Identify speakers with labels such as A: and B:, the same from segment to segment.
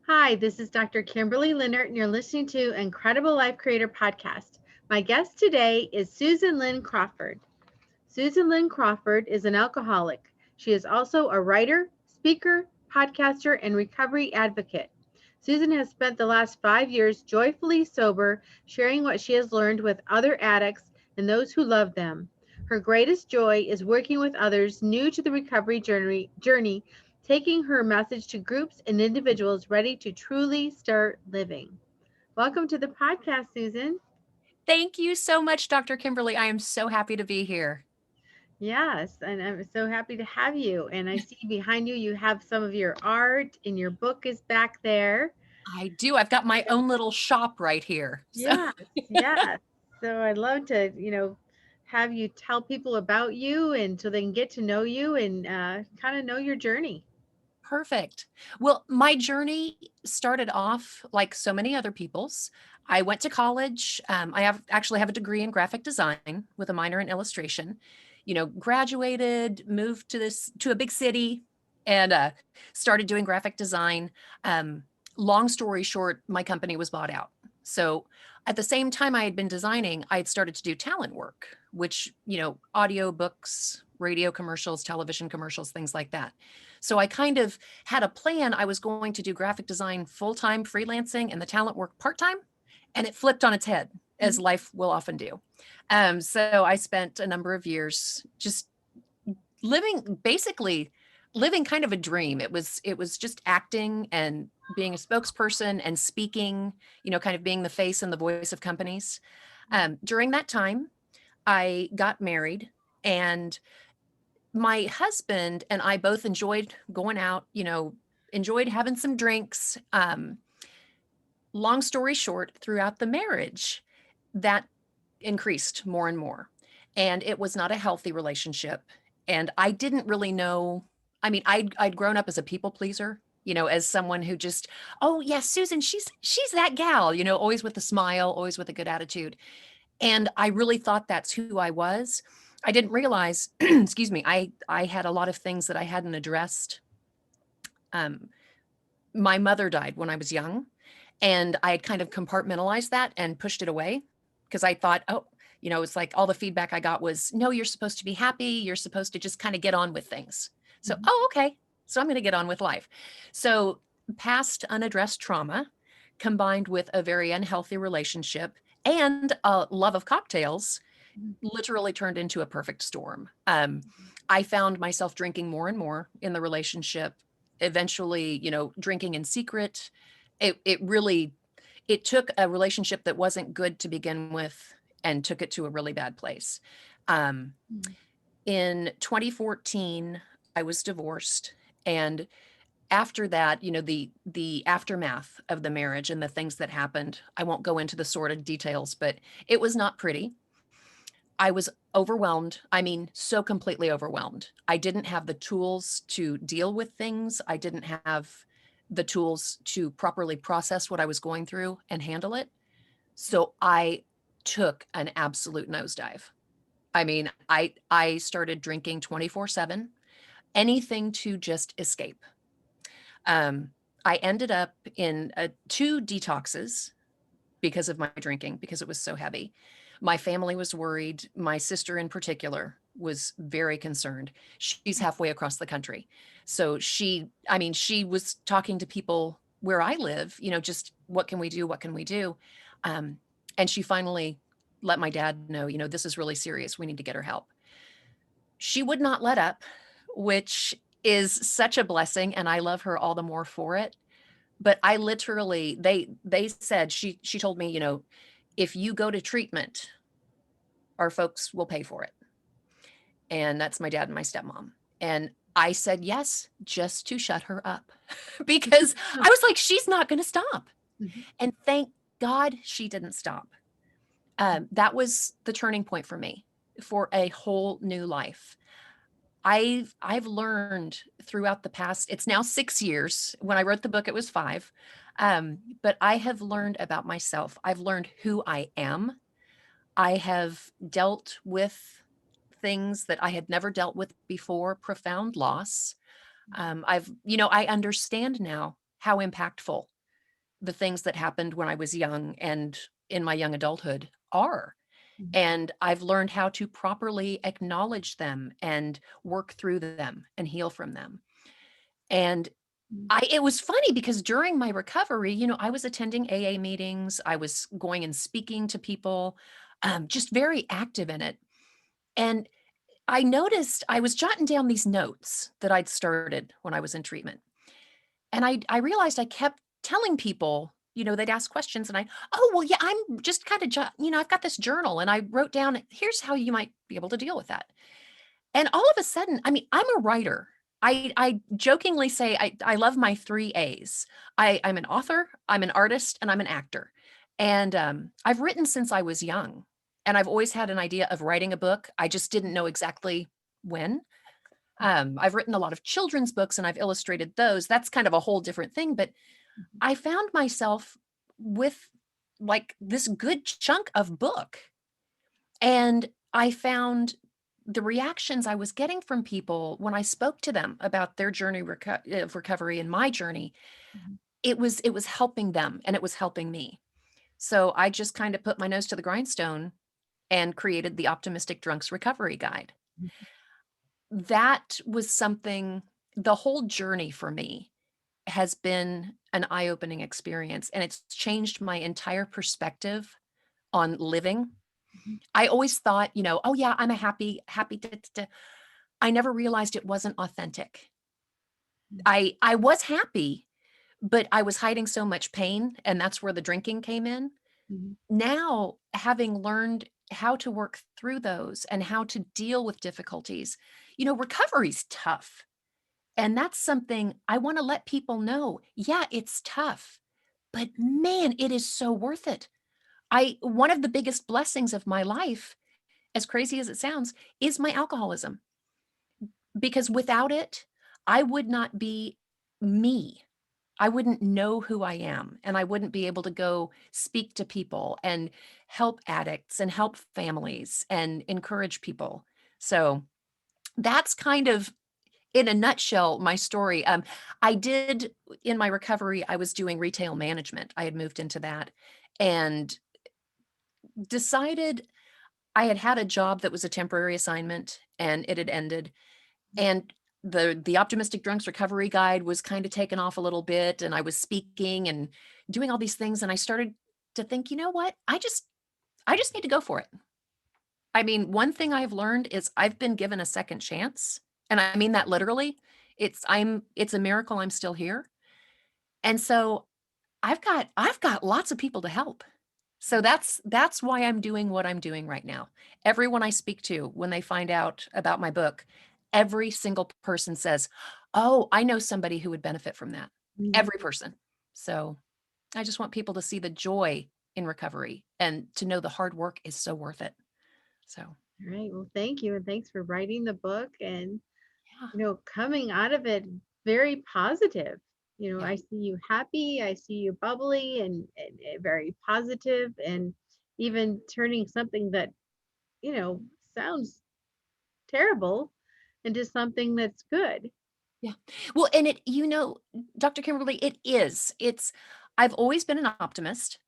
A: Hi, this is Dr. Kimberley Linert, and you're listening to Incredible Life Creator Podcast. My guest today is Susan Lynn Crawford. Susan Lynn Crawford is an alcoholic. She is also a writer, speaker, podcaster, and recovery advocate. Susan has spent the last 5 years joyfully sober, sharing what she has learned with other addicts and those who love them. Her greatest joy is working with others new to the recovery journey, taking her message to groups and individuals ready to truly start living. Welcome to the podcast, Susan.
B: Thank you so much, Dr. Kimberly. I am so happy to be here.
A: Yes, and I'm so happy to have you. And I see behind you, you have some of your art, and your book is back there.
B: I do. I've got my own little shop right here. So,
A: Yes, yes. So I'd love to, have you tell people about you and so they can get to know you and kind of know your journey.
B: perfect. Well, my journey started off like so many other people's. I went to college. I have a degree in graphic design with a minor in illustration. Graduated, moved to a big city, and started doing graphic design. Um, Long story short, my company was bought out. So at the same time I had been designing, I had started to do talent work, which, audio books, radio commercials, television commercials, things like that. So I kind of had a plan. I was going to do graphic design full-time freelancing and the talent work part-time, and it flipped on its head, as
A: Mhm.
B: life will often do. So I spent a number of years just basically living kind of a dream. It was just acting and being a spokesperson and speaking, kind of being the face and the voice of companies. During that time, I got married, and my husband and I both enjoyed going out, enjoyed having some drinks. Long story short, throughout the marriage, that increased more and more. And it was not a healthy relationship. And I didn't really know. I mean, I'd grown up as a people pleaser, as someone who just, oh yes, Susan, she's that gal, always with a smile, always with a good attitude. And I really thought that's who I was. I didn't realize, excuse me, I had a lot of things that I hadn't addressed. Um, my mother died when I was young, and I had kind of compartmentalized that and pushed it away because I thought, oh, it's like all the feedback I got was, no, you're supposed to be happy. You're supposed to just kind of get on with things. So,
A: Mhm.
B: oh, okay. So I'm going to get on with life. So, past unaddressed trauma combined with a very unhealthy relationship and a love of cocktails literally turned into a perfect storm. I found myself drinking more and more in the relationship, eventually, drinking in secret. It really it took a relationship that wasn't good to begin with and took it to a really bad place. Um,
A: Mhm.
B: in 2014, I was divorced, and after that, the aftermath of the marriage and the things that happened, I won't go into the sordid details, but it was not pretty. I was overwhelmed. I mean, so completely overwhelmed. I didn't have the tools to deal with things. I didn't have the tools to properly process what I was going through and handle it. So I took an absolute nosedive. I mean, I started drinking 24/7, anything to just escape. Um, I ended up in two detoxes because of my drinking, because it was so heavy. My family was worried. My sister, in particular, was very concerned. She's halfway across the country. So she was talking to people where I live, just what can we do? What can we do? Um, and she finally let my dad know, this is really serious. We need to get her help. She would not let up, which is such a blessing. And I love her all the more for it. But I literally, they said, she told me, if you go to treatment, our folks will pay for it. And that's my dad and my stepmom. And I said yes, just to shut her up because I was like, she's not going to stop.
A: Mhm.
B: And thank God she didn't stop. That was the turning point for me for a whole new life. I've learned throughout the past, it's now 6 years. When I wrote the book, it was 5. But I have learned about myself. I've learned who I am. I have dealt with things that I had never dealt with before, profound loss. I understand now how impactful the things that happened when I was young and in my young adulthood are.
A: Mhm.
B: And I've learned how to properly acknowledge them and work through them and heal from them. And it was funny because during my recovery, I was attending AA meetings, I was going and speaking to people, just very active in it. And I noticed I was jotting down these notes that I'd started when I was in treatment. And I realized I kept telling people, they'd ask questions and oh, well, yeah, I'm just kind of, I've got this journal and I wrote down, here's how you might be able to deal with that. And all of a sudden, I mean, I'm a writer. I jokingly say I love my three A's. I'm an author, I'm an artist, and I'm an actor. And I've written since I was young. And I've always had an idea of writing a book. I just didn't know exactly when. I've written a lot of children's books and I've illustrated those. That's kind of a whole different thing. But I found myself with like this good chunk of book. And I found the reactions I was getting from people when I spoke to them about their journey of recovery and my journey,
A: Mhm.
B: it was helping them and it was helping me. So I just kind of put my nose to the grindstone and created the Optimistic Drunks Recovery Guide. That was something, the whole journey for me has been an eye-opening experience and it's changed my entire perspective on living.
A: Mhm.
B: I always thought, oh yeah, I'm a happy. I never realized it wasn't authentic. I was happy, but I was hiding so much pain, and that's where the drinking came in.
A: Mhm.
B: Now, having learned how to work through those and how to deal with difficulties, recovery's tough. And that's something I want to let people know. Yeah, it's tough, but man, it is so worth it. One of the biggest blessings of my life, as crazy as it sounds, is my alcoholism. Because without it, I would not be me. I wouldn't know who I am, and I wouldn't be able to go speak to people and help addicts and help families and encourage people. So that's kind of, in a nutshell, my story. I did, in my recovery, I was doing retail management. I had moved into that and decided I had had a job that was a temporary assignment and it had ended. And the Optimistic Drunks Recovery Guide was kind of taken off a little bit, and I was speaking and doing all these things, and I started to think, you know what? I just need to go for it. I mean, one thing I've learned is I've been given a second chance, and I mean that literally. It's a miracle I'm still here. And so I've got lots of people to help. So that's why I'm doing what I'm doing right now. Everyone I speak to, when they find out about my book, every single person says, "Oh, I know somebody who would benefit from that."
A: Mhm.
B: Every person. So I just want people to see the joy in recovery and to know the hard work is so worth it. So,
A: All right. Well, thank you. And thanks for writing the book and,
B: yeah,
A: coming out of it very positive.
B: yeah.
A: I see you happy. I see you bubbly and very positive and even turning something that, you know, sounds terrible into something that's good.
B: Yeah. Well, and Dr. Kimberly, it is. I've always been an optimist.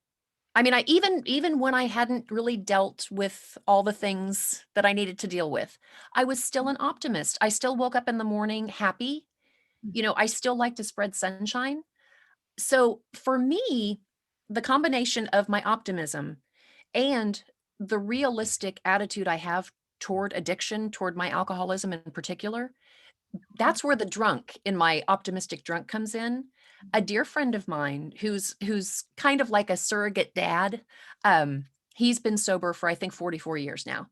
B: I mean, I even when I hadn't really dealt with all the things that I needed to deal with, I was still an optimist. I still woke up in the morning happy. I still like to spread sunshine. So for me, the combination of my optimism and the realistic attitude I have toward addiction, toward my alcoholism in particular, that's where the drunk in my optimistic drunk comes in. A dear friend of mine who's kind of like a surrogate dad, um, he's been sober for I think 44 years now,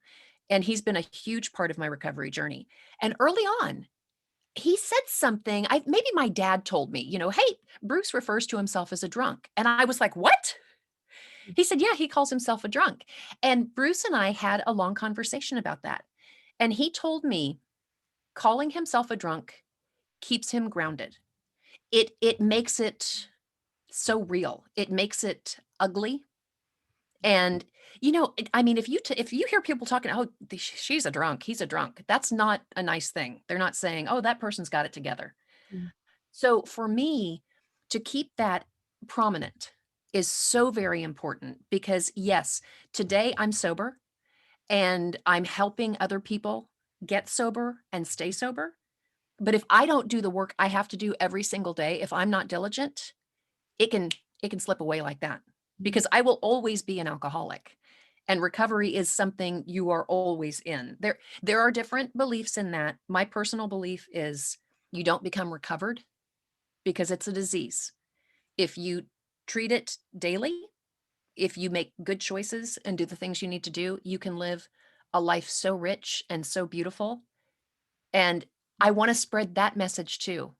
B: and he's been a huge part of my recovery journey. And early on, he said something, maybe my dad told me, "Hey, Bruce refers to himself as a drunk." And I was like, "What?" He said, "Yeah, he calls himself a drunk." And Bruce and I had a long conversation about that. And he told me calling himself a drunk keeps him grounded. It makes it so real. It makes it ugly. And I mean, if you hear people talking, "Oh, she's a drunk, he's a drunk," that's not a nice thing. They're not saying, "Oh, that person's got it together."
A: Mhm.
B: So for me to keep that prominent is so very important because, yes, today I'm sober and I'm helping other people get sober and stay sober. But if I don't do the work I have to do every single day, if I'm not diligent, it can it can slip away like that because I will always be an alcoholic. And recovery is something you are always in. There are different beliefs in that. My personal belief is you don't become recovered because it's a disease. If you treat it daily, if you make good choices and do the things you need to do, you can live a life so rich and so beautiful. And I want to spread that message too,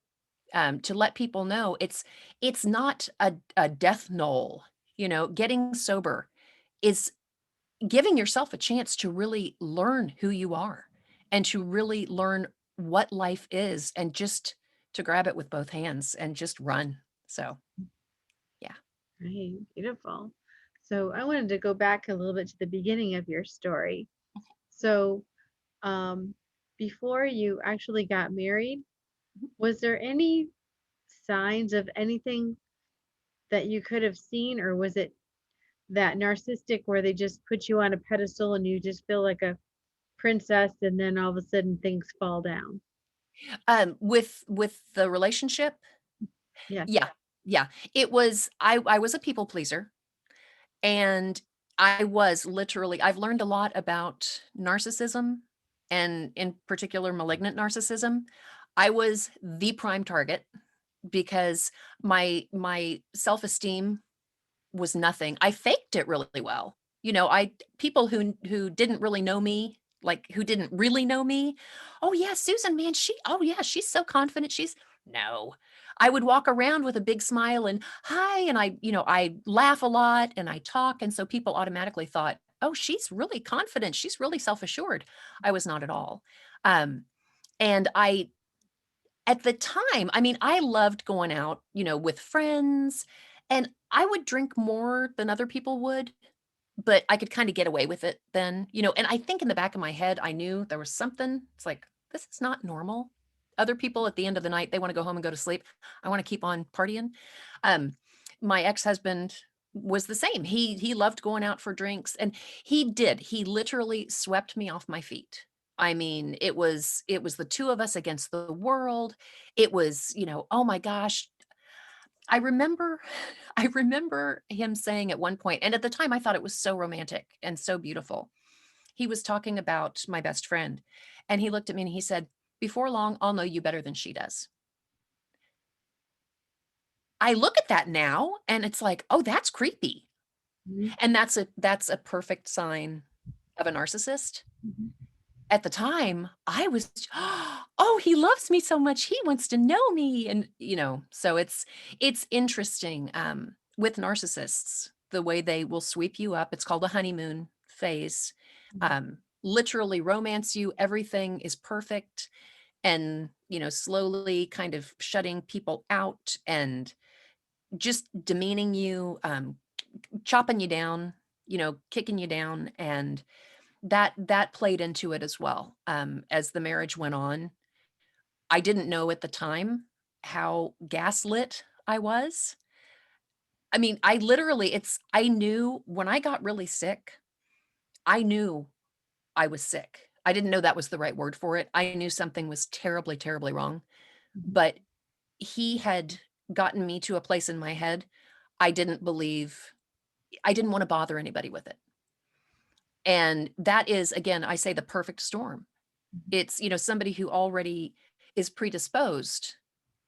B: to let people know it's not a death knoll. Getting sober is giving yourself a chance to really learn who you are and to really learn what life is and just to grab it with both hands and just run. So, yeah.
A: Right. Beautiful. So I wanted to go back a little bit to the beginning of your story. So, um, before you actually got married, was there any signs of anything that you could have seen, or was it that narcissistic where they just put you on a pedestal and you just feel like a princess and then all of a sudden things fall down?
B: With the relationship,
A: Yes.
B: yeah, yeah. I was a people pleaser, and I've learned a lot about narcissism, and in particular malignant narcissism. I was the prime target because my self-esteem was nothing. I faked it really well. I people who didn't really know me, like who didn't really know me. Oh yeah, Susan, man, oh yeah, she's so confident. No. I would walk around with a big smile and hi, and I laugh a lot and I talk. And so people automatically thought, oh, she's really confident. She's really self-assured. I was not at all. Um, and at the time, I mean, I loved going out, with friends, and I would drink more than other people would, but I could kind of get away with it then, and I think in the back of my head, I knew there was something. It's like, this is not normal. Other people at the end of the night, they want to go home and go to sleep. I want to keep on partying. Um, my ex-husband was the same. He loved going out for drinks, and he literally swept me off my feet. I mean, it was the two of us against the world. It was, oh my gosh. I remember I remember him saying at one point, and at the time I thought it was so romantic and so beautiful. He was talking about my best friend, and he looked at me and he said, "Before long, I'll know you better than she does." I look at that now and it's like, "Oh, that's creepy."
A: Mhm.
B: And that's a perfect sign of a narcissist.
A: Mhm.
B: At the time, I was, "Oh, he loves me so much. He wants to know me." And, so it's interesting, with narcissists, the way they will sweep you up. It's called a honeymoon phase. Literally romance you. Everything is perfect and, slowly kind of shutting people out and just demeaning you, chopping you down, kicking you down. And that played into it as well. As the marriage went on, I didn't know at the time how gaslit I was. I mean, I knew when I got really sick, I knew I was sick. I didn't know that was the right word for it. I knew something was terribly, terribly wrong,
A: Mhm.
B: but he had gotten me to a place in my head I didn't believe. I didn't want to bother anybody with it. And that is, again, I say the perfect storm.
A: Mhm.
B: It's, somebody who already is predisposed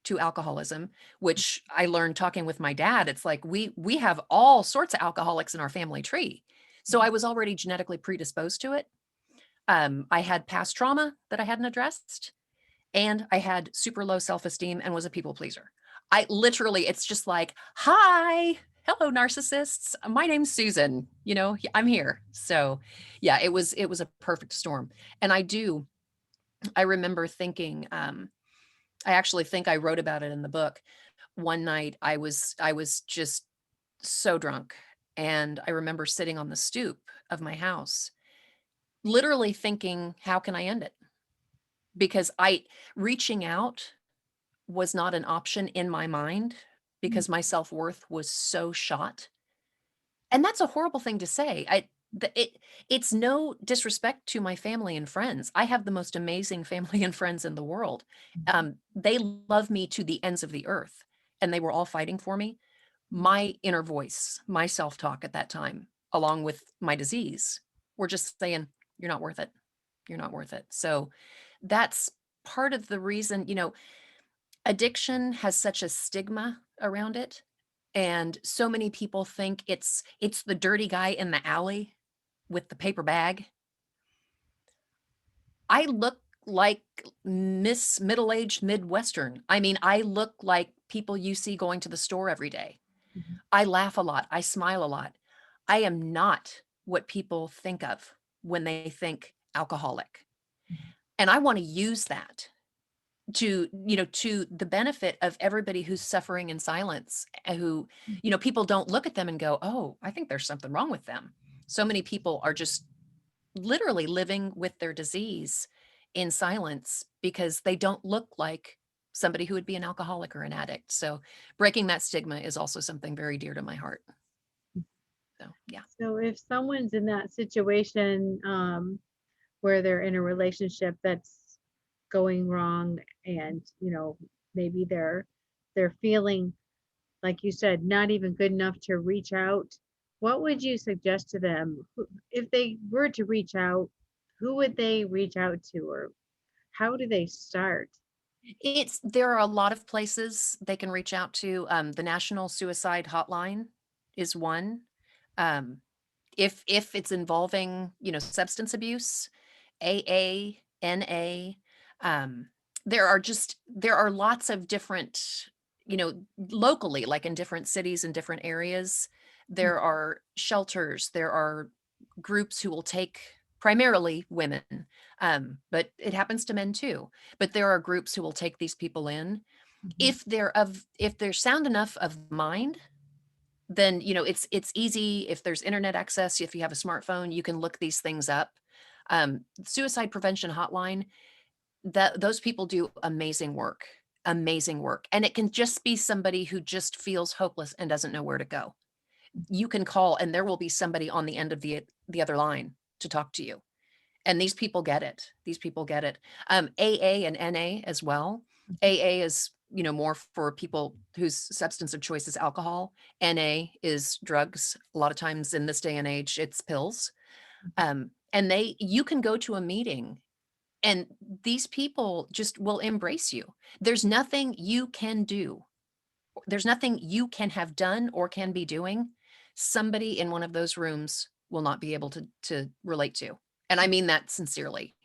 B: to alcoholism, which I learned talking with my dad. It's like we have all sorts of alcoholics in our family tree. So I was already genetically predisposed to it. I had past trauma that I hadn't addressed, and I had super low self-esteem and was a people pleaser. I literally, it's just like, hi, hello, narcissists. My name's Susan. I'm here. So yeah, it was a perfect storm. And I remember thinking, I actually think I wrote about it in the book. One night I was just so drunk, and I remember sitting on the stoop of my house, literally thinking, how can I end it? Because I reaching out was not an option in my mind because my self-worth was so shot. And that's a horrible thing to say. It's no disrespect to my family and friends. I have the most amazing family and friends in the world. They love me to the ends of the earth, and they were all fighting for me. My inner voice, my self-talk at that time, along with my disease, were just saying, "You're not worth it. You're not worth it." So that's part of the reason, addiction has such a stigma around it, and so many people think it's the dirty guy in the alley with the paper bag. I look like Miss Middle-aged Midwestern. I mean, I look like people you see going to the store every day.
A: Mhm.
B: I laugh a lot. I smile a lot. I am not what people think of when they think alcoholic. And I want to use that to the benefit of everybody who's suffering in silence, who, people don't look at them and go, "Oh, I think there's something wrong with them." So many people are just literally living with their disease in silence because they don't look like somebody who would be an alcoholic or an addict. So breaking that stigma is also something very dear to my heart. So, yeah.
A: So if someone's in that situation, where they're in a relationship that's going wrong, and maybe they're feeling, like you said, not even good enough to reach out, what would you suggest to them? If they were to reach out, who would they reach out to, or how do they start?
B: There are a lot of places they can reach out to. The National Suicide Hotline is one. Um, if it's involving, substance abuse, AA, NA, um, there are lots of different, locally, like in different cities and different areas, there are shelters, there are groups who will take primarily women, but it happens to men too. But there are groups who will take these people in.
A: Mhm.
B: If they're sound enough of mind, then it's easy. If there's internet access, if you have a smartphone, you can look these things up. Suicide prevention hotline, that those people do amazing work, and it can just be somebody who just feels hopeless and doesn't know where to go. You can call and there will be somebody on the end of the other line to talk to you, and these people get it. These people get it. AA and NA as well. AA is, more for people whose substance of choice is alcohol. NA is drugs. A lot of times in this day and age, it's pills. And you can go to a meeting and these people just will embrace you. There's nothing you can do. There's nothing you can have done or can be doing. Somebody in one of those rooms will not be able to relate to. And I mean that sincerely.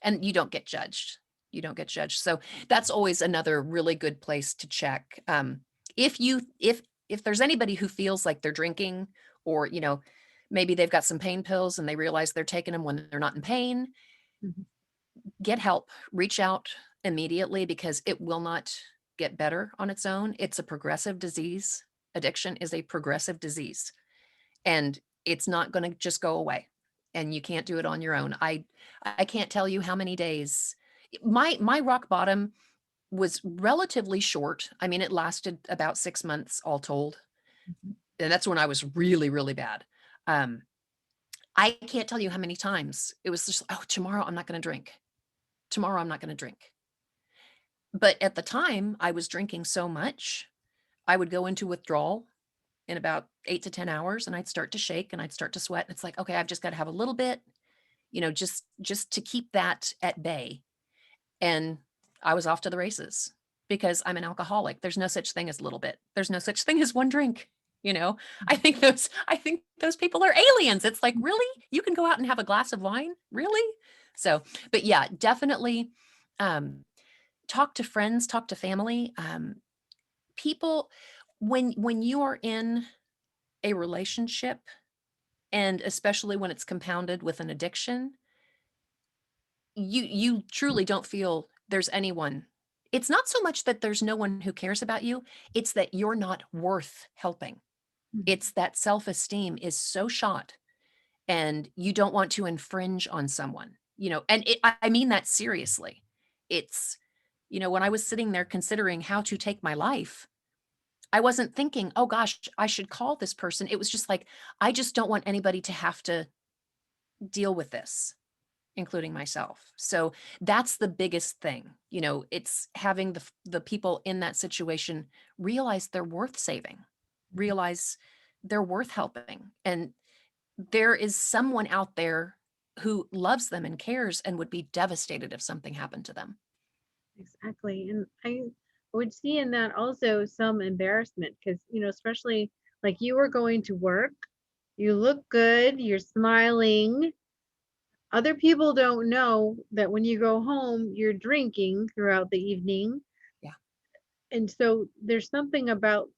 B: And you don't get judged. You don't get judged. So that's always another really good place to check. If there's anybody who feels like they're drinking, or, maybe they've got some pain pills and they realize they're taking them when they're not in pain,
A: Mhm.
B: get help, reach out immediately, because it will not get better on its own. It's a progressive disease. Addiction is a progressive disease, and it's not going to just go away, and you can't do it on your own. I can't tell you how many days my rock bottom was relatively short. I mean, it lasted about 6 months all told.
A: Mhm.
B: And that's when I was really, really bad. Um, I can't tell you how many times it was just, oh, tomorrow I'm not going to drink. Tomorrow I'm not going to drink. But at the time, I was drinking so much, I would go into withdrawal in about 8 to 10 hours, and I'd start to shake and I'd start to sweat. And it's like, okay, I've just got to have a little bit, just to keep that at bay. And I was off to the races because I'm an alcoholic. There's no such thing as little bit. There's no such thing as one drink. I think those people are aliens. It's like, really? You can go out and have a glass of wine? Really? So, but yeah, definitely um talk to friends, talk to family. People, when you are in a relationship, and especially when it's compounded with an addiction, you truly don't feel there's anyone. It's not so much that there's no one who cares about you, it's that you're not worth helping.
A: Mhm.
B: It's that self-esteem is so shot, and you don't want to infringe on someone, and I mean that seriously. It's, when I was sitting there considering how to take my life, I wasn't thinking, oh gosh, I should call this person. It was just like, I just don't want anybody to have to deal with this, including myself. So that's the biggest thing. It's having the people in that situation realize they're worth saving, realize they're worth helping. And there is someone out there who loves them and cares and would be devastated if something happened to them.
A: Exactly. And I would see in that also some embarrassment because, especially like you were going to work, you look good, you're smiling. Other people don't know that when you go home, you're drinking throughout the evening.
B: Yeah.
A: And so there's something about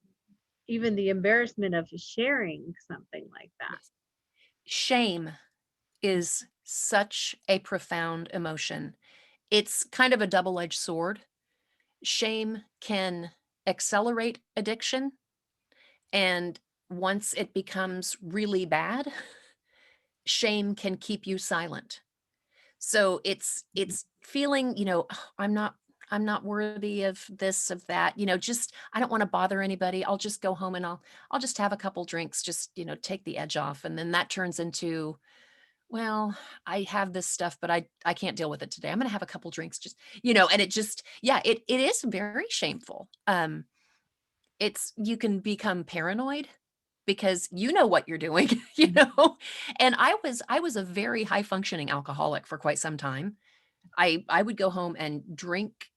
A: even the embarrassment of sharing something like that.
B: Yes. Shame is such a profound emotion. It's kind of a double-edged sword. Shame can accelerate addiction, and once it becomes really bad, shame can keep you silent. So it's feeling, "Oh, I'm not worthy of this, of that, just I don't want to bother anybody. I'll just go home and I'll just have a couple drinks, just, take the edge off." And then that turns into, well, I have this stuff, but I can't deal with it today. I'm going to have a couple drinks, just, and it just, yeah, it is very shameful. You can become paranoid because you know what you're doing, And I was a very high functioning alcoholic for quite some time. I would go home and drink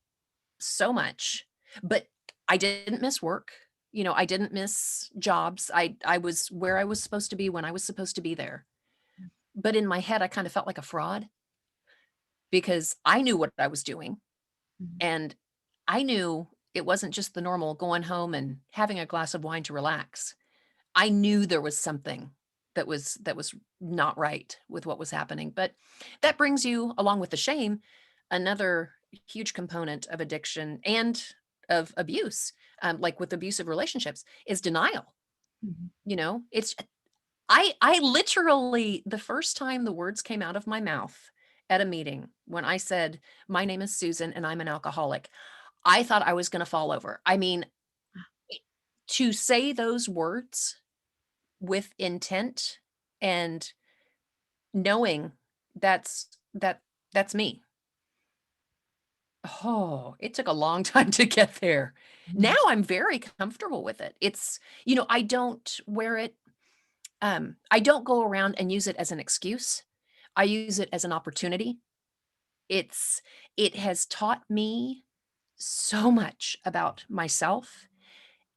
B: so much, but I didn't miss work. I didn't miss jobs. I was where I was supposed to be when I was supposed to be there. But in my head, I kind of felt like a fraud because I knew what I was doing,
A: Mhm.
B: and I knew it wasn't just the normal going home and having a glass of wine to relax. I knew there was something that was not right with what was happening. But that brings you, along with the shame, another huge component of addiction and of abuse, like with abusive relationships, is denial.
A: Mhm.
B: It's I literally, the first time the words came out of my mouth at a meeting when I said, "My name is Susan and I'm an alcoholic," I thought I was going to fall over. I mean, to say those words with intent and knowing that's that that's me. Oh, it took a long time to get there. Now
A: Mhm.
B: I'm very comfortable with it. I don't wear it, I don't go around and use it as an excuse. I use it as an opportunity. It has taught me so much about myself.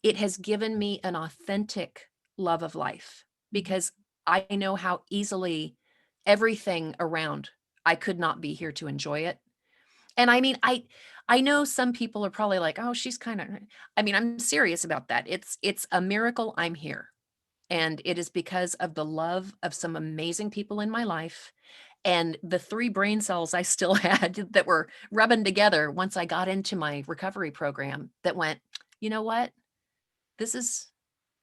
B: It has given me an authentic love of life
A: Mhm.
B: because I know how easily everything around, I could not be here to enjoy it. And I mean, I know some people are probably like, "Oh, she's kind of," I mean, I'm serious about that. It's a miracle I'm here. And it is because of the love of some amazing people in my life and the 3 brain cells I still had that were rubbing together once I got into my recovery program that went, "You know what? This is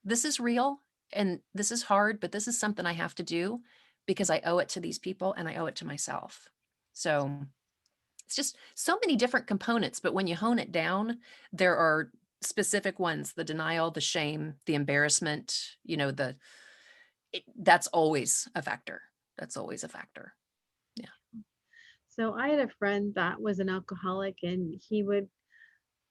B: this is real and this is hard, but this is something I have to do because I owe it to these people and I owe it to myself." So it's just so many different components, but when you hone it down, there are specific ones: the denial, the shame, the embarrassment, that's always a factor. That's always a factor. Yeah.
A: So I had a friend that was an alcoholic and he would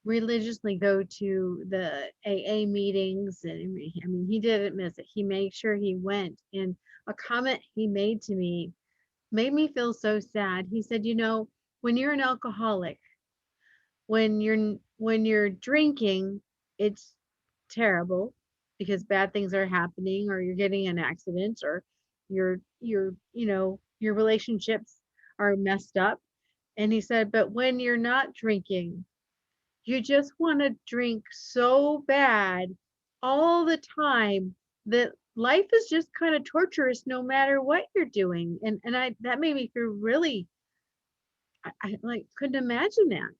A: religiously go to the AA meetings and I mean he didn't miss it. He made sure he went. And a comment he made to me made me feel so sad. He said, when you're an alcoholic, when you're drinking, it's terrible because bad things are happening or you're getting in accidents or your relationships are messed up. And he said, but when you're not drinking, you just want to drink so bad all the time that life is just kind of torturous no matter what you're doing. And I that made me feel really I like couldn't imagine that.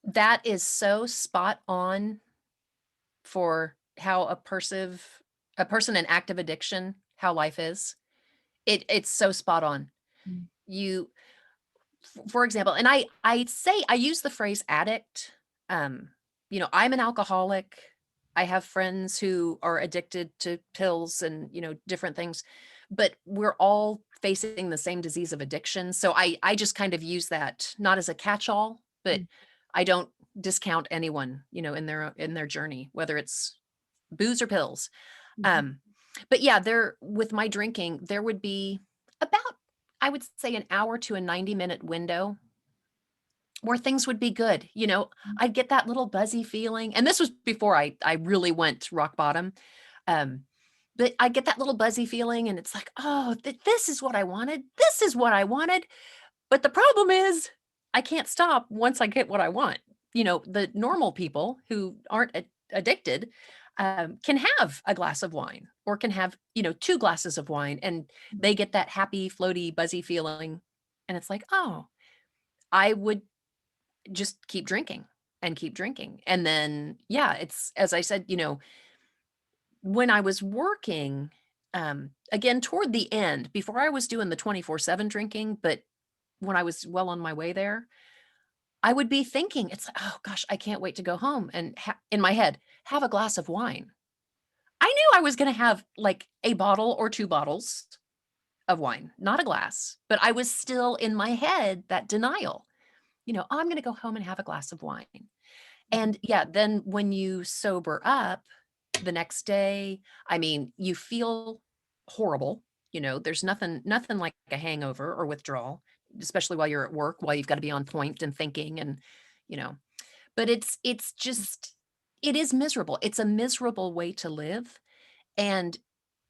B: That is so spot on for how a person in active addiction, how life is. It's so spot on.
A: Mm.
B: You For example, and I use the phrase addict. I'm an alcoholic. I have friends who are addicted to pills and, different things, but we're all facing the same disease of addiction. So I just kind of use that not as a catch-all, but
A: Mm,
B: I don't discount anyone, in their journey, whether it's booze or pills.
A: mhm,
B: Um, but yeah, there with my drinking, there would be about, I would say, an hour to a 90-minute window where things would be good. I'd get that little buzzy feeling. And this was before I really went rock bottom. Um, but I get that little buzzy feeling and it's like, oh, this is what I wanted. This is what I wanted. But the problem is I can't stop once I get what I want. The normal people who aren't addicted can have a glass of wine or can have, two glasses of wine and they get that happy, floaty, buzzy feeling. And it's like, oh, I would just keep drinking and keep drinking. And then, yeah, it's as I said, when I was working, again, toward the end, before I was doing the 24/7 drinking, but when I was well on my way there, I would be thinking, it's like, oh gosh, I can't wait to go home and in my head, have a glass of wine. I knew I was going to have like a bottle or two bottles of wine, not a glass, but I was still in my head, that denial, "Oh, I'm going to go home and have a glass of wine."
A: mhm,
B: And yeah, then when you sober up the next day, I mean, you feel horrible. There's nothing like a hangover or withdrawal, especially while you're at work, while you've got to be on point and thinking and, you know, but it's just it is miserable. It's a miserable way to live. And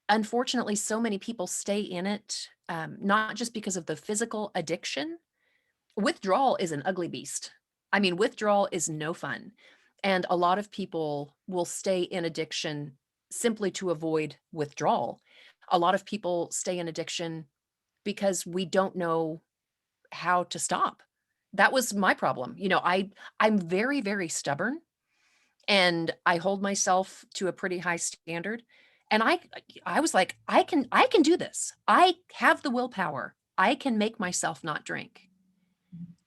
B: unfortunately, so many people stay in it, not just because of the physical addiction. Withdrawal is an ugly beast. I mean, withdrawal is no fun. And a lot of people will stay in addiction simply to avoid withdrawal. A lot of people stay in addiction because we don't know how to stop. That was my problem. I'm very, very stubborn and I hold myself to a pretty high standard. And I was like, I can do this. I have the willpower. I can make myself not drink.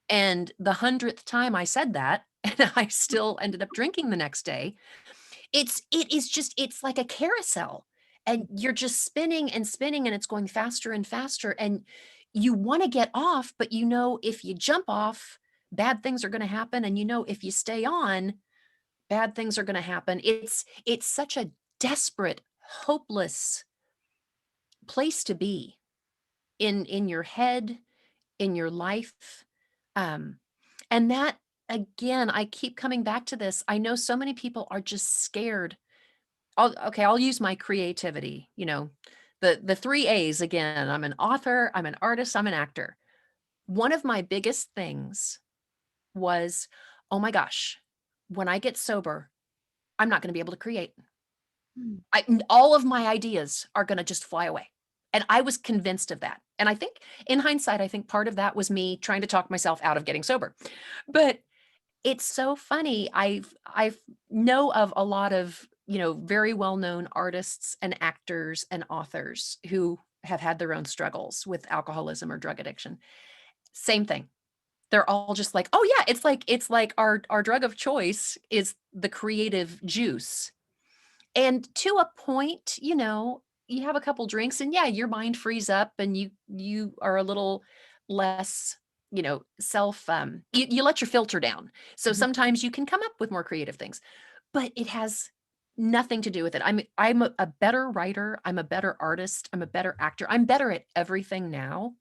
B: And the 100th time I said that, and I still ended up drinking the next day, it's like a carousel, and you're just spinning and spinning, and it's going faster and faster, and you wanna get off, but if you jump off, bad things are gonna happen, and if you stay on, bad things are gonna happen. It's such a desperate, hopeless place to be in your head, in your life. Um, and that again, I keep coming back to this. I know so many people are just scared. I'll use my creativity, the 3 A's again. I'm an author, I'm an artist, I'm an actor. One of my biggest things was, oh my gosh, when I get sober, I'm not going to be able to create.
A: mm,
B: All of my ideas are going to just fly away. And I was convinced of that. And I think in hindsight, I think part of that was me trying to talk myself out of getting sober. But it's so funny. I've know of a lot of, very well-known artists and actors and authors who have had their own struggles with alcoholism or drug addiction. Same thing. They're all just like, "Oh yeah, it's like our drug of choice is the creative juice." And to a point, you have a couple drinks and yeah, your mind frees up and you are a little less, you let your filter down. So
A: mhm,
B: sometimes you can come up with more creative things, but it has nothing to do with it. I'm a better writer, I'm a better artist, I'm a better actor. I'm better at everything now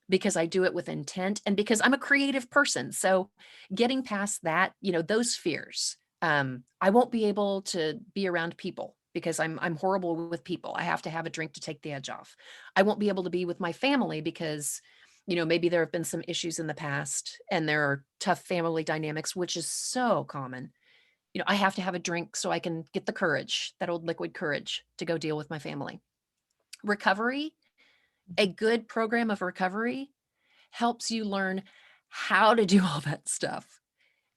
B: because I do it with intent and because I'm a creative person. So getting past that, those fears, I won't be able to be around people because I'm horrible with people. I have to have a drink to take the edge off. I won't be able to be with my family because, maybe there have been some issues in the past and there are tough family dynamics, which is so common. I have to have a drink so I can get the courage, that old liquid courage to go deal with my family. Recovery, a good program of recovery helps you learn how to do all that stuff.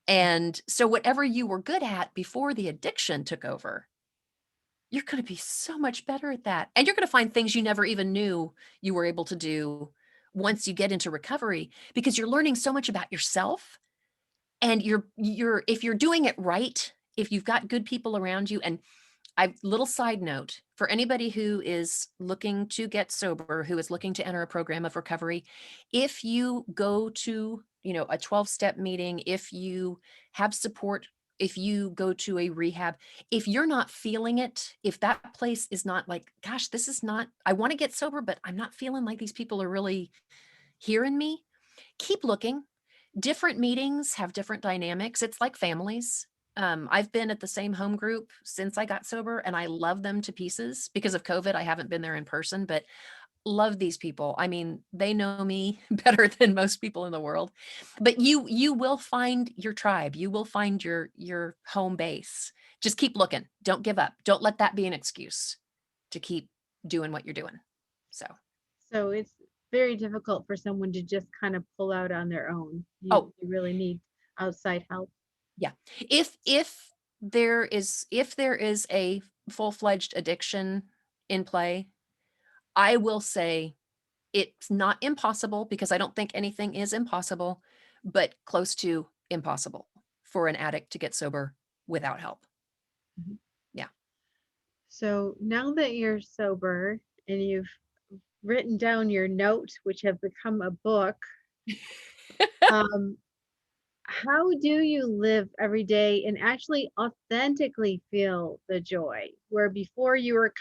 B: And so whatever you were good at before the addiction took over, you're going to be so much better at that. And you're going to find things you never even knew you were able to do once you get into recovery because you're learning so much about yourself and you're if you're doing it right if you've got good people around you, and little side note for anybody who is looking to get sober, who is looking to enter a program of recovery, if you go to, a 12-step meeting, if you have support, if you go to a rehab, if you're not feeling it, if that place is not like, gosh, this is not, I want to get sober, but I'm not feeling like these people are really hearing me, keep looking. Different meetings have different dynamics. It's like families. I've been at the same home group since I got sober, and I love them to pieces. Because of COVID, I haven't been there in person, but love these people. I mean, they know me better than most people in the world. But you will find your tribe. You will find your home base. Just keep looking. Don't give up. Don't let that be an excuse to keep doing what you're doing. So,
A: So it's very difficult for someone to just kind of pull out on their own.
B: oh,
A: You really need outside help.
B: yeah. If there is a full-fledged addiction in play, I will say it's not impossible, because I don't think anything is impossible, but close to impossible for an addict to get sober without help.
A: Mhm.
B: Yeah.
A: So now that you're sober and you've written down your notes, which have become a book, um, how do you live every day and actually authentically feel the joy? Where before you were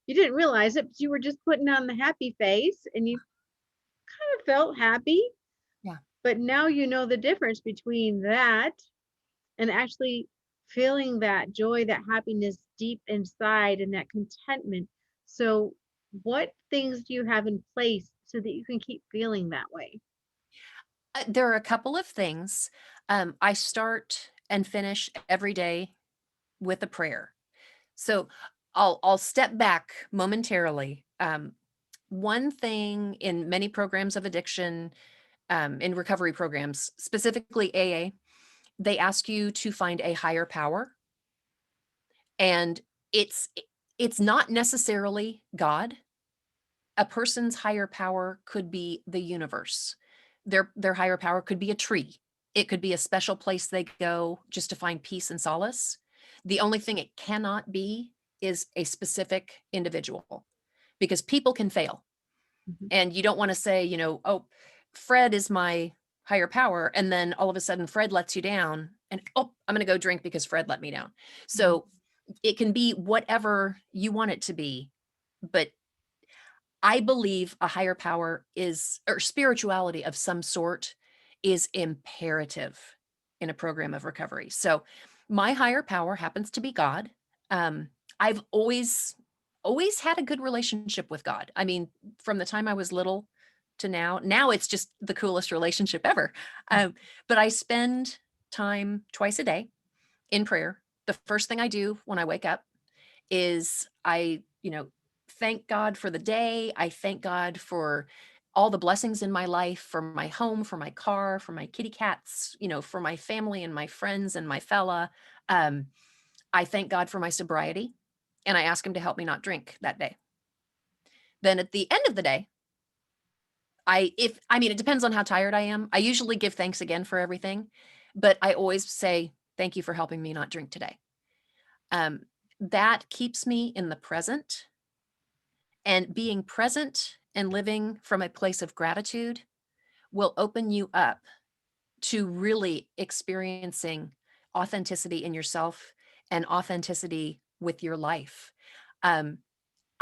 A: you didn't realize it, but you were just putting on the happy face and you kind of felt happy.
B: Yeah.
A: But now you know the difference between that and actually feeling that joy, that happiness deep inside and that contentment. So, what things do you have in place so that you can keep feeling that way?
B: There are a couple of things. I start and finish every day with a prayer. So I'll step back momentarily. One thing in many programs of addiction, in recovery programs, specifically AA, they ask you to find a higher power, and it's it's not necessarily God. A person's higher power could be the universe. Their higher power could be a tree. It could be a special place they go just to find peace and solace. The only thing it cannot be is a specific individual, because people can fail.
A: Mhm.
B: And you don't want to say, oh, Fred is my higher power. And then all of a sudden, Fred lets you down. And, oh, I'm going to go drink because Fred let me down.
A: Mhm.
B: So it can be whatever you want it to be. But I believe a higher power is, or spirituality of some sort, is imperative in a program of recovery. So my higher power happens to be God. I've always had a good relationship with God. I mean, from the time I was little to now it's just the coolest relationship ever. But I spend time twice a day in prayer. The first thing I do when I wake up is thank God for the day. I thank God for all the blessings in my life, for my home, for my car, for my kitty cats, for my family and my friends and my fella. Um, I thank God for my sobriety, and I ask him to help me not drink that day. Then at the end of the day, it depends on how tired I am. I usually give thanks again for everything, but I always say, thank you for helping me not drink today. Um, that keeps me in the present, and being present and living from a place of gratitude will open you up to really experiencing authenticity in yourself and authenticity with your life. Um,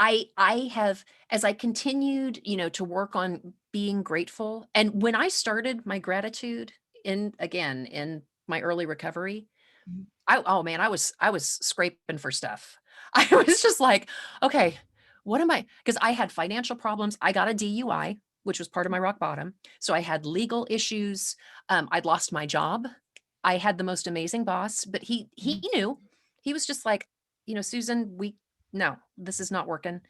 B: I have, as I continued, to work on being grateful, and when I started my gratitude in my early recovery,
A: Mhm.
B: oh man, I was scraping for stuff. I was just like, okay, what am I? Because I had financial problems. I got a DUI, which was part of my rock bottom. So I had legal issues. I'd lost my job. I had the most amazing boss, but he
A: Mhm.
B: knew. He was just like, Susan, no, this is not working.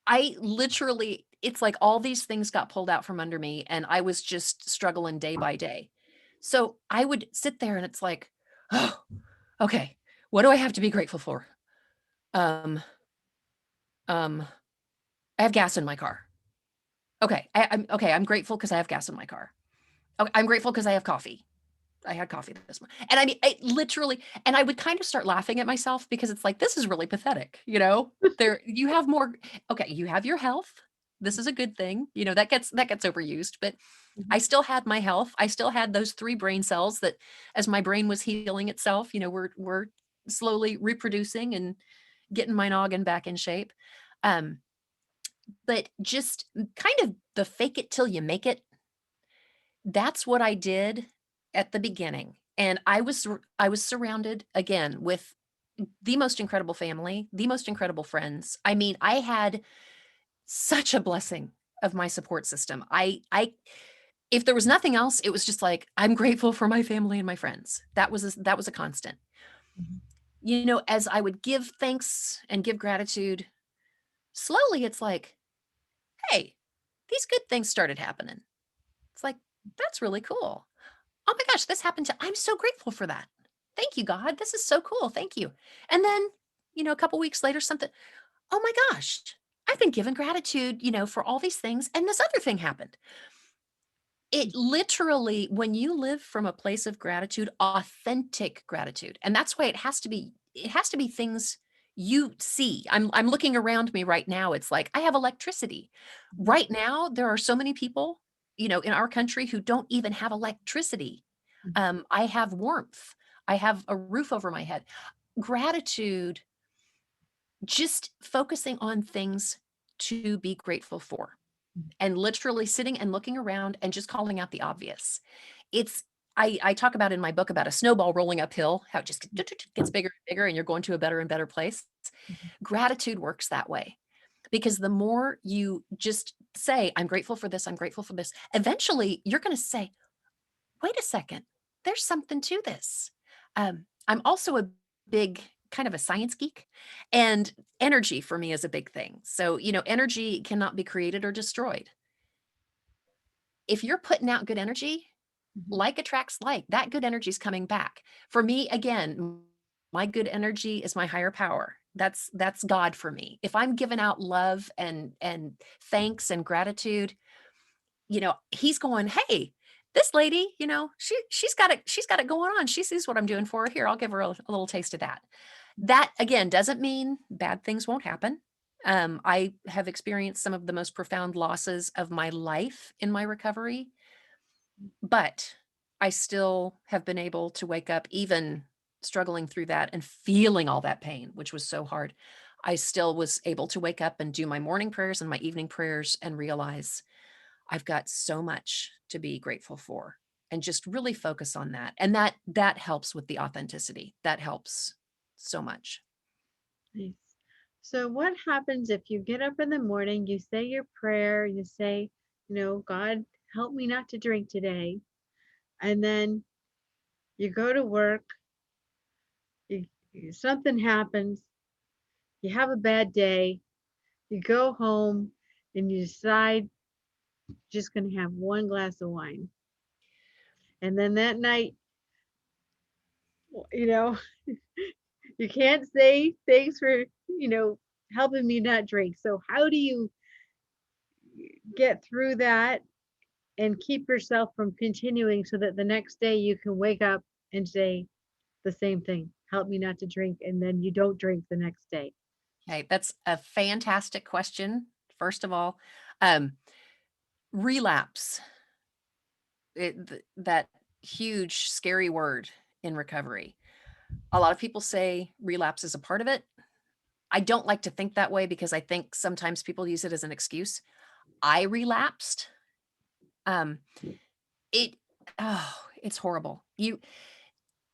B: I literally, it's like all these things got pulled out from under me, and I was just struggling day by day. So I would sit there and it's like, oh, okay, what do I have to be grateful for? Um, um, I have gas in my car. Okay, I'm grateful because I have gas in my car. Okay, I'm grateful because I have coffee. I had coffee this morning. And I mean, I literally, and I would kind of start laughing at myself because it's like, this is really pathetic. There, you have more, okay, you have your health. This is a good thing. That gets overused, but I
A: Mhm.
B: still had my health. I still had those 3 brain cells that as my brain was healing itself, we're slowly reproducing and getting my noggin back in shape. Um, but just kind of the fake it till you make it, that's what I did at the beginning. And I was surrounded again with the most incredible family, the most incredible friends. I mean, I had such a blessing of my support system. I if there was nothing else, it was just like I'm grateful for my family and my friends. That was a constant.
A: Mhm.
B: As I would give thanks and give gratitude, slowly it's like, hey, these good things started happening. It's like, that's really cool. Oh my gosh, this happened to I'm so grateful for that. Thank you, God. This is so cool. Thank you. And then, a couple weeks later, something, oh my gosh, I've been given gratitude, for all these things. And this other thing happened. It literally, when you live from a place of gratitude, authentic gratitude, and that's why it has to be things you see. I'm looking around me right now. It's like I have electricity.
A: Mhm.
B: Right now, there are so many people, in our country who don't even have electricity.
A: Mhm.
B: I have warmth. I have a roof over my head. Gratitude, just focusing on things to be grateful for
A: Mhm.
B: and literally sitting and looking around and just calling out the obvious. It's I talk about in my book about a snowball rolling uphill, how it just gets bigger and bigger and you're going to a better and better place.
A: Mhm.
B: Gratitude works that way because the more you just say, I'm grateful for this, I'm grateful for this, eventually you're going to say, wait a second, there's something to this. I'm also a big kind of a science geek, and energy for me is a big thing. So, energy cannot be created or destroyed. If you're putting out good energy,
A: Mhm.
B: like attracts like, that good energy is coming back. For me, again, my good energy is my higher power. That's God for me. If I'm giving out love and thanks and gratitude, he's going, hey, this lady, she's got it going on. She sees what I'm doing for her. Here, I'll give her a little taste of that. That again doesn't mean bad things won't happen. I have experienced some of the most profound losses of my life in my recovery, but I still have been able to wake up, even struggling through that and feeling all that pain, which was so hard. I still was able to wake up and do my morning prayers and my evening prayers and realize I've got so much to be grateful for and just really focus on that. And that helps with the authenticity. That helps so much.
A: Nice. So, what happens if you get up in the morning, you say your prayer, you say, God, help me not to drink today, and then you go to work, something happens, you have a bad day, you go home, and you decide you're just going to have one glass of wine. And then that night, you know, you can't say thanks for, helping me not drink. So, how do you get through that and keep yourself from continuing so that the next day you can wake up and say the same thing, help me not to drink, and then you don't drink the next day?
B: Okay, that's a fantastic question. First of all, um, relapse, that huge, scary word in recovery. A lot of people say relapse is a part of it. I don't like to think that way because I think sometimes people use it as an excuse. I relapsed. Um, it, oh, it's horrible. You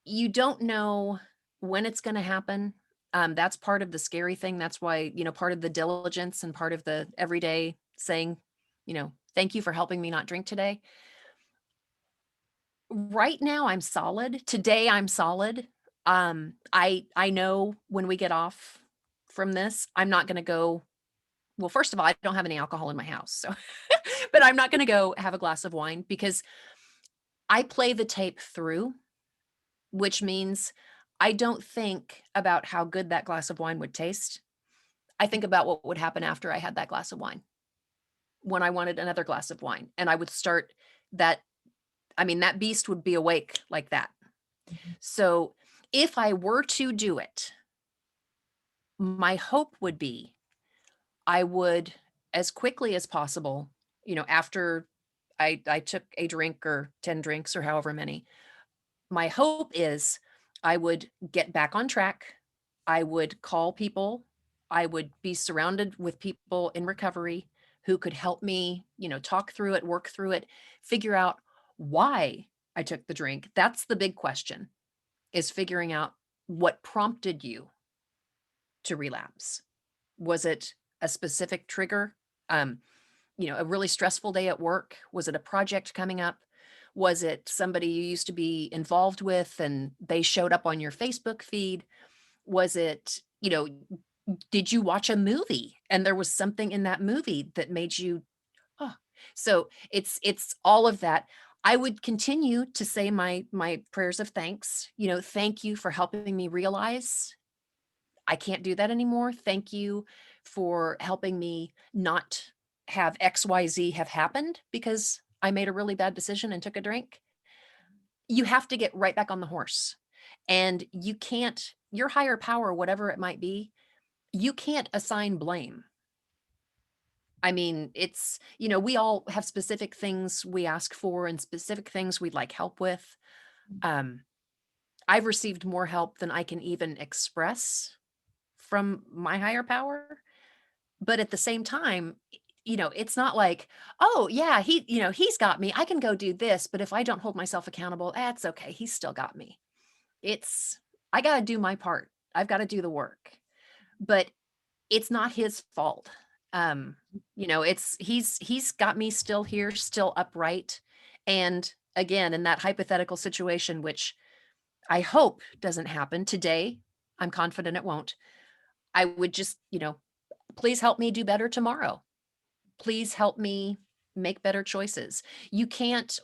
B: don't know when it's going to happen. That's part of the scary thing. That's why, part of the diligence and part of the everyday saying, thank you for helping me not drink today. Right now I'm solid. Today I'm solid. I know when we get off from this, I'm not going to go. Well, first of all, I don't have any alcohol in my house. So, but I'm not going to go have a glass of wine because I play the tape through, which means I don't think about how good that glass of wine would taste. I think about what would happen after I had that glass of wine, when I wanted another glass of wine. And I would start that I mean, that beast would be awake like that. So if I were to do it, my hope would be I would, as quickly as possible, after I took a drink or 10 drinks or however many, my hope is I would get back on track. I would call people. I would be surrounded with people in recovery who could help me, talk through it, work through it, figure out why I took the drink. That's the big question, is figuring out what prompted you to relapse. Was it a specific trigger? Um, a really stressful day at work? Was it a project coming up? Was it somebody you used to be involved with and they showed up on your Facebook feed? Was it, did you watch a movie and there was something in that movie that made you, oh, so it's all of that. I would continue to say my prayers of thanks, thank you for helping me realize I can't do that anymore. Thank you for helping me not have XYZ have happened because I made a really bad decision and took a drink. You have to get right back on the horse. And you can't, your higher power, whatever it might be, you can't assign blame. I mean, it's, we all have specific things we ask for and specific things we'd like help with. I've received more help than I can even express from my higher power. But at the same time, it's not like, oh yeah, he's got me. I can go do this. But if I don't hold myself accountable, that's okay. He's still got me. I got to do my part. I've got to do the work, but it's not his fault. He's got me still here, still upright. And again, in that hypothetical situation, which I hope doesn't happen today, I'm confident it won't. I would just, please help me do better tomorrow. Please help me make better choices.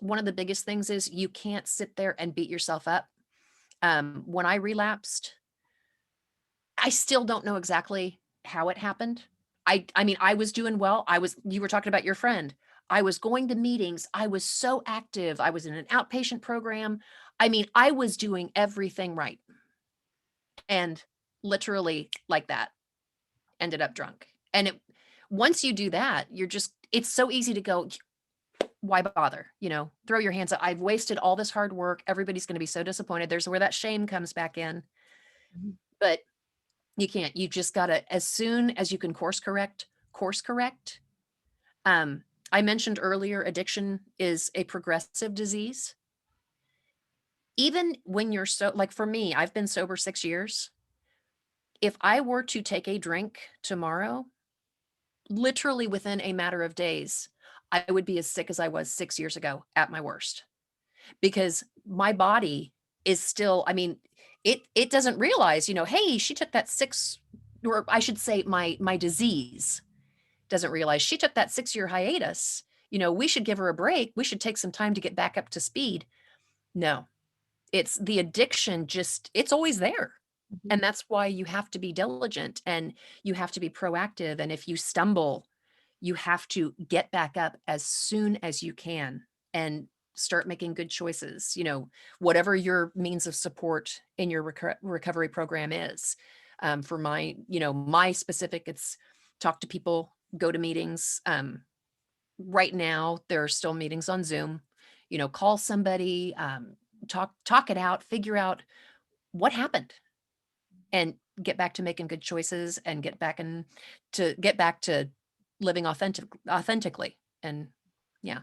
B: One of the biggest things is you can't sit there and beat yourself up. When I relapsed, I still don't know exactly how it happened. I mean, I was doing well. You were talking about your friend. I was going to meetings. I was so active. I was in an outpatient program. I mean, I was doing everything right. And literally like that, ended up drunk. And once you do that, it's so easy to go, why bother? Throw your hands up. I've wasted all this hard work. Everybody's going to be so disappointed. There's where that shame comes back in. But you can't. You just got to, as soon as you can course correct. I mentioned earlier, addiction is a progressive disease. Even when you're like for me, I've been sober 6 years. If I were to take a drink tomorrow, literally within a matter of days, I would be as sick as I was 6 years ago at my worst, because my body is still, I mean, it doesn't realize, hey, she took that or I should say my disease doesn't realize she took that 6-year hiatus. We should give her a break. We should take some time to get back up to speed. No, it's the addiction, it's always there. And that's why you have to be diligent and you have to be proactive. And if you stumble, you have to get back up as soon as you can and start making good choices, whatever your means of support in your recovery program is. For my specific, it's talk to people, go to meetings. Right now, there are still meetings on Zoom, call somebody, talk it out, figure out what happened, and get back to making good choices and get back to living authentically. And yeah.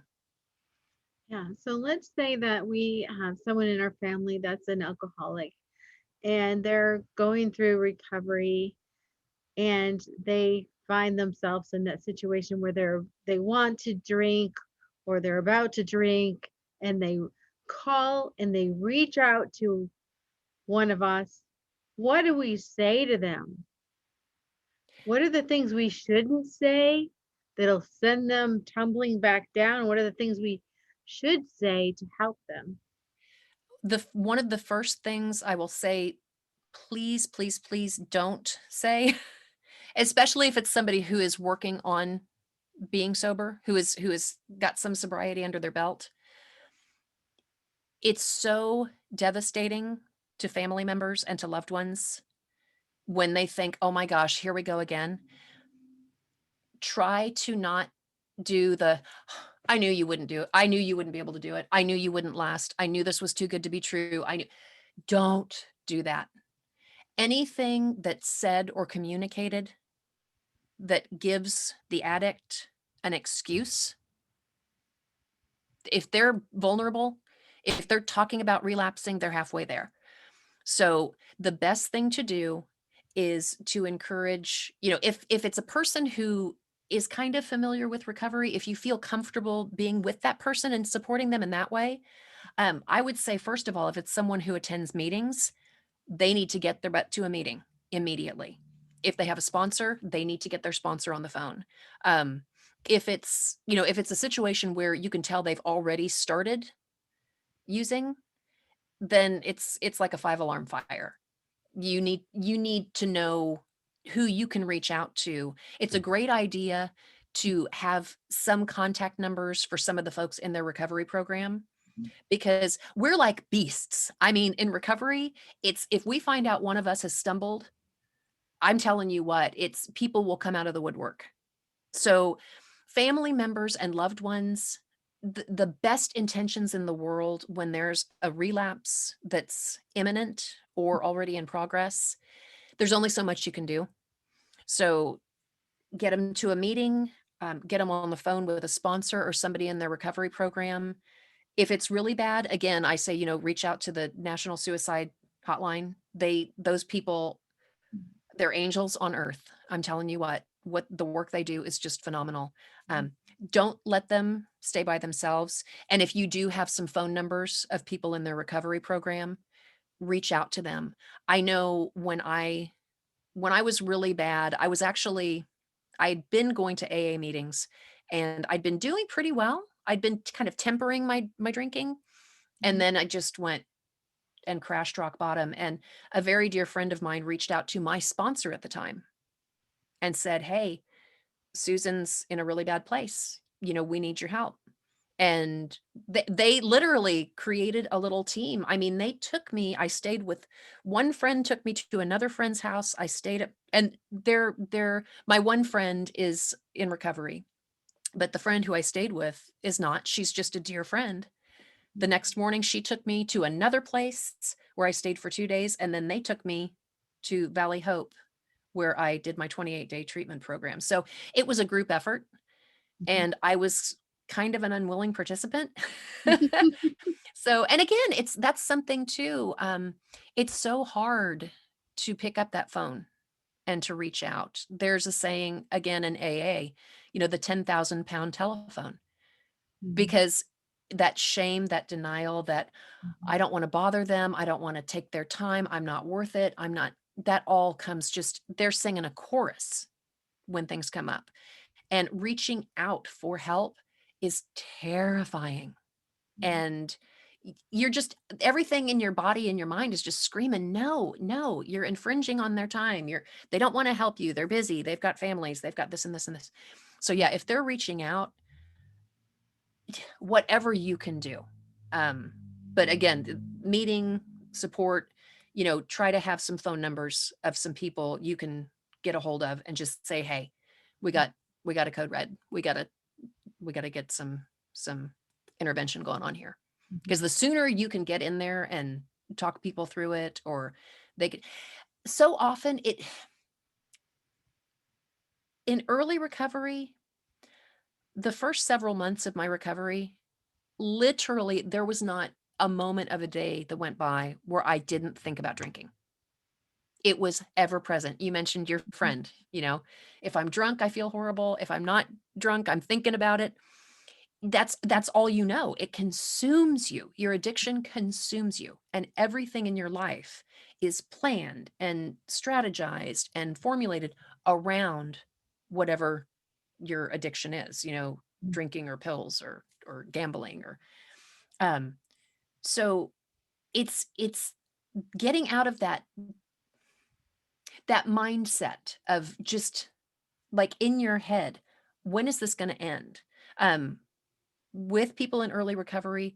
A: Yeah. So let's say that we have someone in our family that's an alcoholic and they're going through recovery and they find themselves in that situation where they want to drink or they're about to drink, and they call and they reach out to one of us. What do we say to them? What are the things we shouldn't say that'll send them tumbling back down? What are the things we should say to help them?
B: One of the first things I will say, please, please, please don't say, especially if it's somebody who is working on being sober, who has got some sobriety under their belt. It's so devastating to family members and to loved ones when they think, "Oh my gosh, here we go again." Try to not do the, "I knew you wouldn't do it. I knew you wouldn't be able to do it. I knew you wouldn't last. I knew this was too good to be true. I knew." Don't do that. Anything that's said or communicated that gives the addict an excuse, if they're vulnerable, if they're talking about relapsing, they're halfway there. So the best thing to do is to encourage, if it's a person who is kind of familiar with recovery, if you feel comfortable being with that person and supporting them in that way, I would say, first of all, if it's someone who attends meetings, they need to get their butt to a meeting immediately. If they have a sponsor, they need to get their sponsor on the phone. Um, if it's a situation where you can tell they've already started using, then it's like a five-alarm fire. You need to know who you can reach out to. It's a great idea to have some contact numbers for some of the folks in their recovery program, because we're like beasts. I mean, in recovery, it's if we find out one of us has stumbled, I'm telling you what, it's people will come out of the woodwork. So, family members and loved ones, the best intentions in the world when there's a relapse that's imminent or already in progress, there's only so much you can do. So, get them to a meeting, get them on the phone with a sponsor or somebody in their recovery program. If it's really bad, again, I say, reach out to the National Suicide Hotline. Those people, they're angels on earth. I'm telling you what the work they do is just phenomenal. Um, don't let them stay by themselves. And if you do have some phone numbers of people in their recovery program, reach out to them. I know when I was really bad, I'd been going to AA meetings and I'd been doing pretty well. I'd been kind of tempering my drinking, and then I just went and crashed rock bottom. And a very dear friend of mine reached out to my sponsor at the time and said, "Hey, Susan's in a really bad place. We need your help." And they literally created a little team. I mean, I stayed with one friend, took me to another friend's house. I stayed at, and my one friend is in recovery, but the friend who I stayed with is not. She's just a dear friend. The next morning, she took me to another place where I stayed for 2 days, and then they took me to Valley Hope, where I did my 28-day treatment program. So it was a group effort, and I was kind of an unwilling participant. So, and again, that's something too. It's so hard to pick up that phone and to reach out. There's a saying again in AA, the 10,000-pound telephone, because that shame, that denial, that I don't want to bother them, I don't want to take their time, I'm not worth it, I'm not, that all comes just, they're singing a chorus when things come up. And reaching out for help is terrifying. And you're just, everything in your body and your mind is just screaming, no, no, you're infringing on their time. They don't want to help you. They're busy. They've got families. They've got this and this and this. So yeah, if they're reaching out, whatever you can do. But again, meeting, support, try to have some phone numbers of some people you can get a hold of and just say, "Hey, we got we got a code red. We got to get some intervention going on here." Because the sooner you can get in there and talk people through it, or they could, so often in early recovery, the first several months of my recovery, literally, there was not a moment of a day that went by where I didn't think about drinking. It was ever present. You mentioned your friend, if I'm drunk, I feel horrible. If I'm not drunk, I'm thinking about it. That's all you know. It consumes you. Your addiction consumes you, and everything in your life is planned and strategized and formulated around whatever your addiction is, drinking or pills or gambling or um so it's getting out of that mindset of just like in your head, when is this going to end? Um with people in early recovery,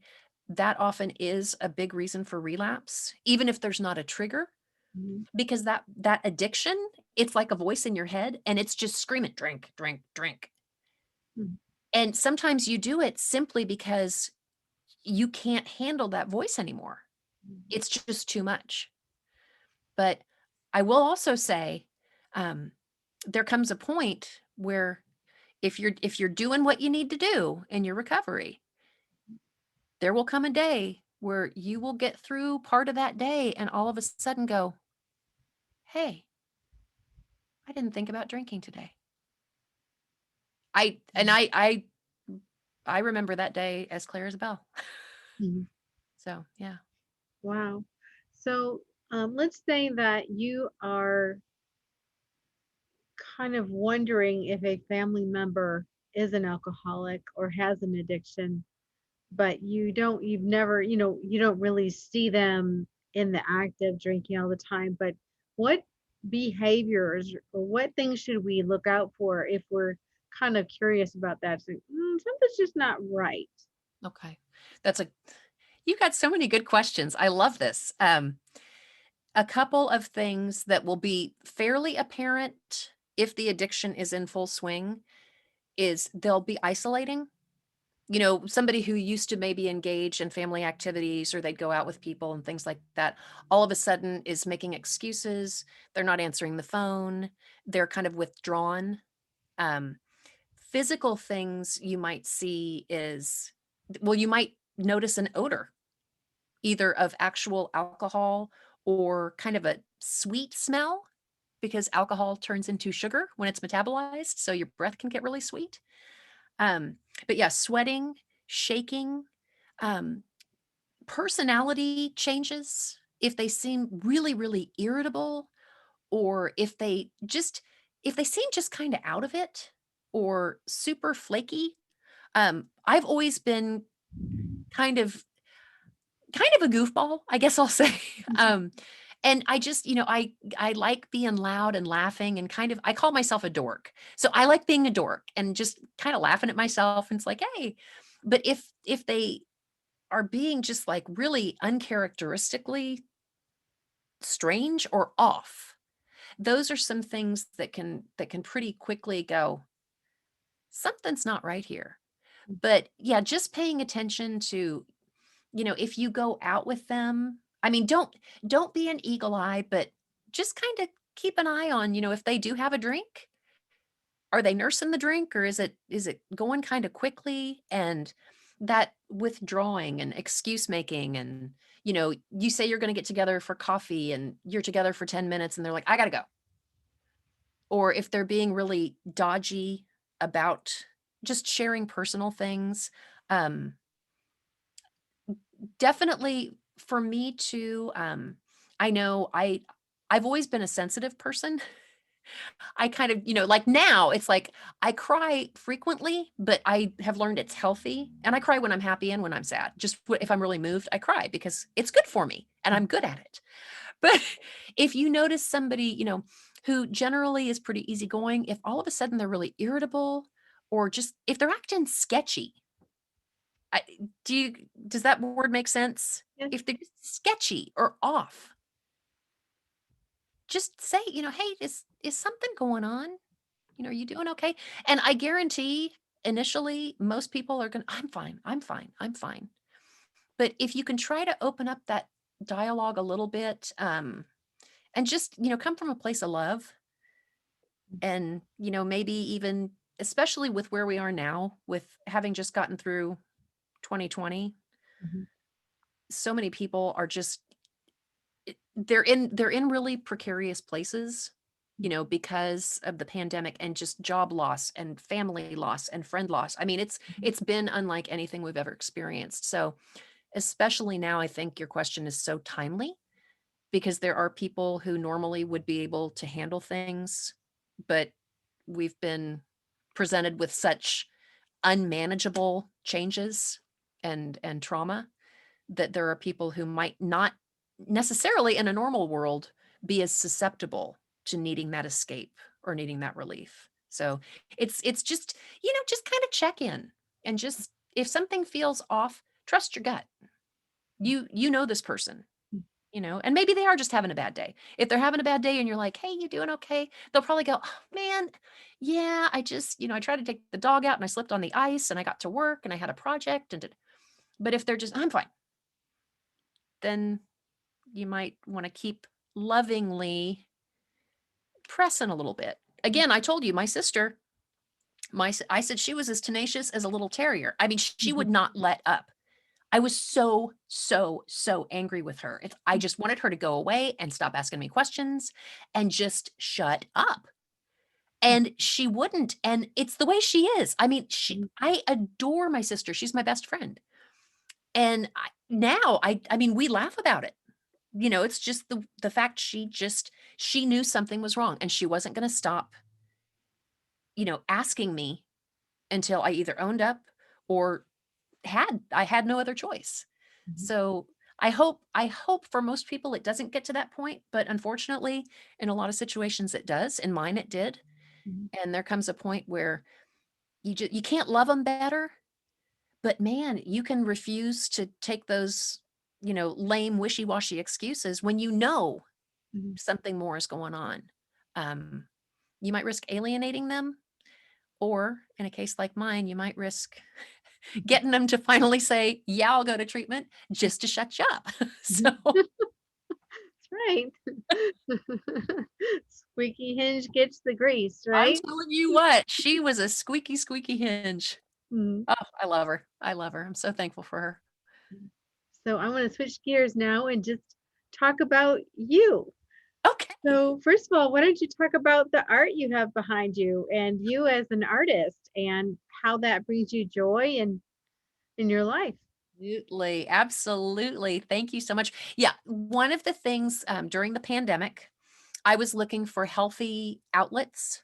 B: that often is a big reason for relapse, even if there's not a trigger,
A: Mhm.
B: because that addiction, it's like a voice in your head and it's just screaming, drink, drink, drink.
A: Mhm.
B: And sometimes you do it simply because you can't handle that voice anymore.
A: Mhm.
B: It's just too much. But I will also say, um, there comes a point where if you're doing what you need to do in your recovery, there will come a day where you will get through part of that day and all of a sudden go, "Hey, I didn't think about drinking today." I and I remember that day as clear as a bell.
A: Mhm.
B: So, yeah.
A: Wow. So, let's say that you are kind of wondering if a family member is an alcoholic or has an addiction, but you've never, you don't really see them in the act of drinking all the time. But what behaviors or what things should we look out for if we're kind of curious about that? So, something's just not right.
B: Okay. That's a You got so many good questions. I love this. A couple of things that will be fairly apparent if the addiction is in full swing is they'll be isolating. Somebody who used to maybe engage in family activities or they'd go out with people and things like that, all of a sudden is making excuses. They're not answering the phone. They're kind of withdrawn. Um, Physical things you might see is, well, you might notice an odor either of actual alcohol or kind of a sweet smell because alcohol turns into sugar when it's metabolized. So your breath can get really sweet. Um, but yeah, sweating, shaking, um, personality changes. If they seem really, really irritable, or if they seem just kind of out of it or super flaky. I've always been kind of a goofball, I guess I'll say.
A: Mhm.
B: Um, and I just, I like being loud and laughing and kind of I call myself a dork. So I like being a dork and just kind of laughing at myself and it's like, "Hey." But if they are being just like really uncharacteristically strange or off, those are some things that can pretty quickly go, something's not right here. But yeah, just paying attention to, if you go out with them, I mean, don't be an eagle eye, but just kind of keep an eye on, if they do have a drink, are they nursing the drink or is it going kind of quickly? And that withdrawing and excuse making and you say you're going to get together for coffee and you're together for 10 minutes and they're like, I got to go. Or if they're being really dodgy about just sharing personal things. um Definitely for me too. I know I've always been a sensitive person. I kind of, like now it's like I cry frequently, but I have learned it's healthy. And I cry when I'm happy and when I'm sad. Just if I'm really moved, I cry because it's good for me and I'm good at it. But if you notice somebody, who generally is pretty easygoing, if all of a sudden they're really irritable or just if they're acting sketchy, I, does that word make sense?
A: Yeah.
B: If they're sketchy or off, just say, hey, is something going on? Are you doing okay? And I guarantee initially most people are going, I'm fine, I'm fine, I'm fine. But if you can try to open up that dialogue a little bit, and just, come from a place of love and, maybe even, especially with where we are now, with having just gotten through 2020,
A: Mhm.
B: so many people are just they're in really precarious places, because of the pandemic and just job loss and family loss and friend loss. I mean,
A: Mhm.
B: it's been unlike anything we've ever experienced. So, especially now, I think your question is so timely because there are people who normally would be able to handle things, but we've been presented with such unmanageable changes and trauma that there are people who might not necessarily in a normal world be as susceptible to needing that escape or needing that relief. So it's just, just kind of check in and just if something feels off, trust your gut. You know this person, and maybe they are just having a bad day. If they're having a bad day and you're like, "Hey, you doing okay?" They'll probably go, "Oh, man, yeah, I just, I tried to take the dog out and I slipped on the ice and I got to work and I had a project and did." But if they're just, "I'm fine," then you might want to keep lovingly pressing a little bit. Again, I told you my sister, I said she was as tenacious as a little terrier. I mean, she would not let up. I was so, so, so angry with her. I just wanted her to go away and stop asking me questions and just shut up. And she wouldn't. And it's the way she is. I mean, I adore my sister. She's my best friend. And I mean, we laugh about it. It's just the fact she knew something was wrong and she wasn't going to stop, asking me until I either owned up or I had no other choice.
A: Mhm.
B: So I hope for most people it doesn't get to that point, but unfortunately, in a lot of situations it does. In mine, it did.
A: Mhm.
B: And there comes a point where you can't love them better, but man, you can refuse to take those, lame, wishy-washy excuses when
A: Mhm.
B: something more is going on. Um, you might risk alienating them, or in a case like mine, you might risk getting them to finally say, "Yeah, I'll go to treatment," just to shut you up. So
A: That's right. Squeaky hinge gets the grease,
B: I'm
A: right?
B: telling you what, she was a squeaky, squeaky hinge.
A: Mhm.
B: Oh, I love her. I love her. I'm so thankful for her.
A: So I want to switch gears now and just talk about you.
B: Okay.
A: So first of all, why don't you talk about the art you have behind you and you as an artist and how that brings you joy in your life?
B: Absolutely. Absolutely. Thank you so much. Yeah. One of the things during the pandemic, I was looking for healthy outlets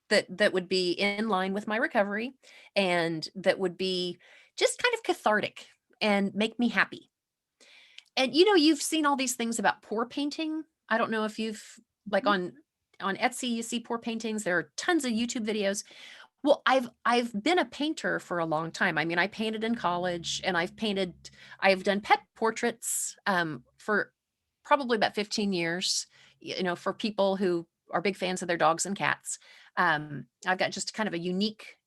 B: that would be in line with my recovery and that would be just kind of cathartic and make me happy. And you've seen all these things about pour painting. I don't know if you've like
A: Mhm.
B: on Etsy, you see pour paintings. There are tons of YouTube videos. Well, I've been a painter for a long time. I mean, I painted in college and I've done pet portraits for probably about 15 years, for people who are big fans of their dogs and cats. I've got just kind of a unique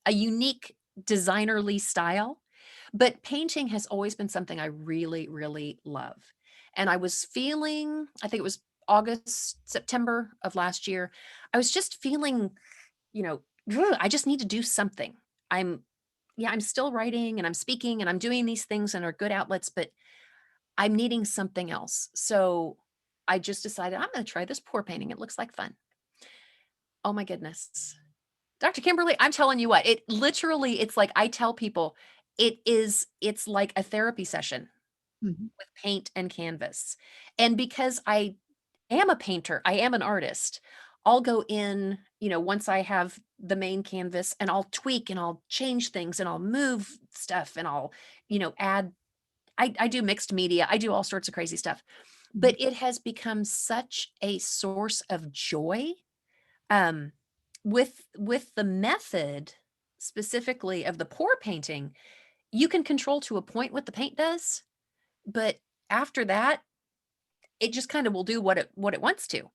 B: designerly style, but painting has always been something I really, really love. And I was feeling, I think it was August, September of last year, I was just feeling, you know, "Ugh, I just need to do something." I'm yeah, I'm still writing and I'm speaking and I'm doing these things and are good outlets, but I'm needing something else. So I just decided I'm going to try this pour painting. It looks like fun. Oh my goodness. Dr. Kimberly, I'm telling you what, it literally, it's like I tell people it's like a therapy session
A: Mhm.
B: with paint and canvas. And because I am a painter, I am an artist, I'll go in, once I have the main canvas and I'll tweak and I'll change things and I'll move stuff and I'll, add, I do mixed media, I do all sorts of crazy stuff.
A: Mhm.
B: But it has become such a source of joy um, with the method specifically of the pour painting. You can control to a point what the paint does, but after that, it just kind of will do what it wants to.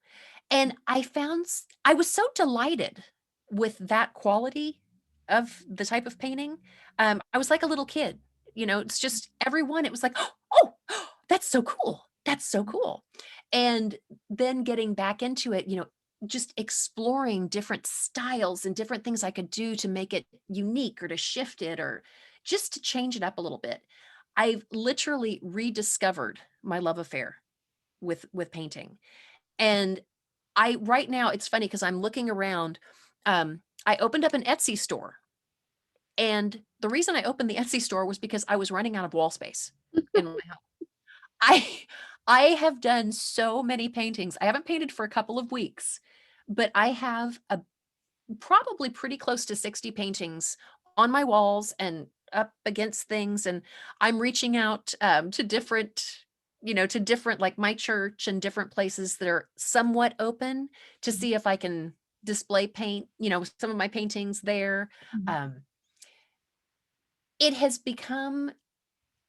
B: And I was so delighted with that quality of the type of painting. I was like a little kid, it's just everyone, it was like, "Oh, that's so cool. That's so cool." And then getting back into it, just exploring different styles and different things I could do to make it unique or to shift it or just to change it up a little bit. I've literally rediscovered my love affair with painting. And I right now, it's funny because 'cause I'm looking around, I opened up an Etsy store, and the reason I opened the Etsy store was because I was running out of wall space in my house. I I have done so many paintings. I haven't painted for a couple of weeks, but I have a probably pretty close to 60 paintings on my walls and up against things, and I'm reaching out, to different like my church and different places that are somewhat open to
A: Mhm.
B: see if I can display paint, some of my paintings there.
A: Mhm.
B: Um, it has become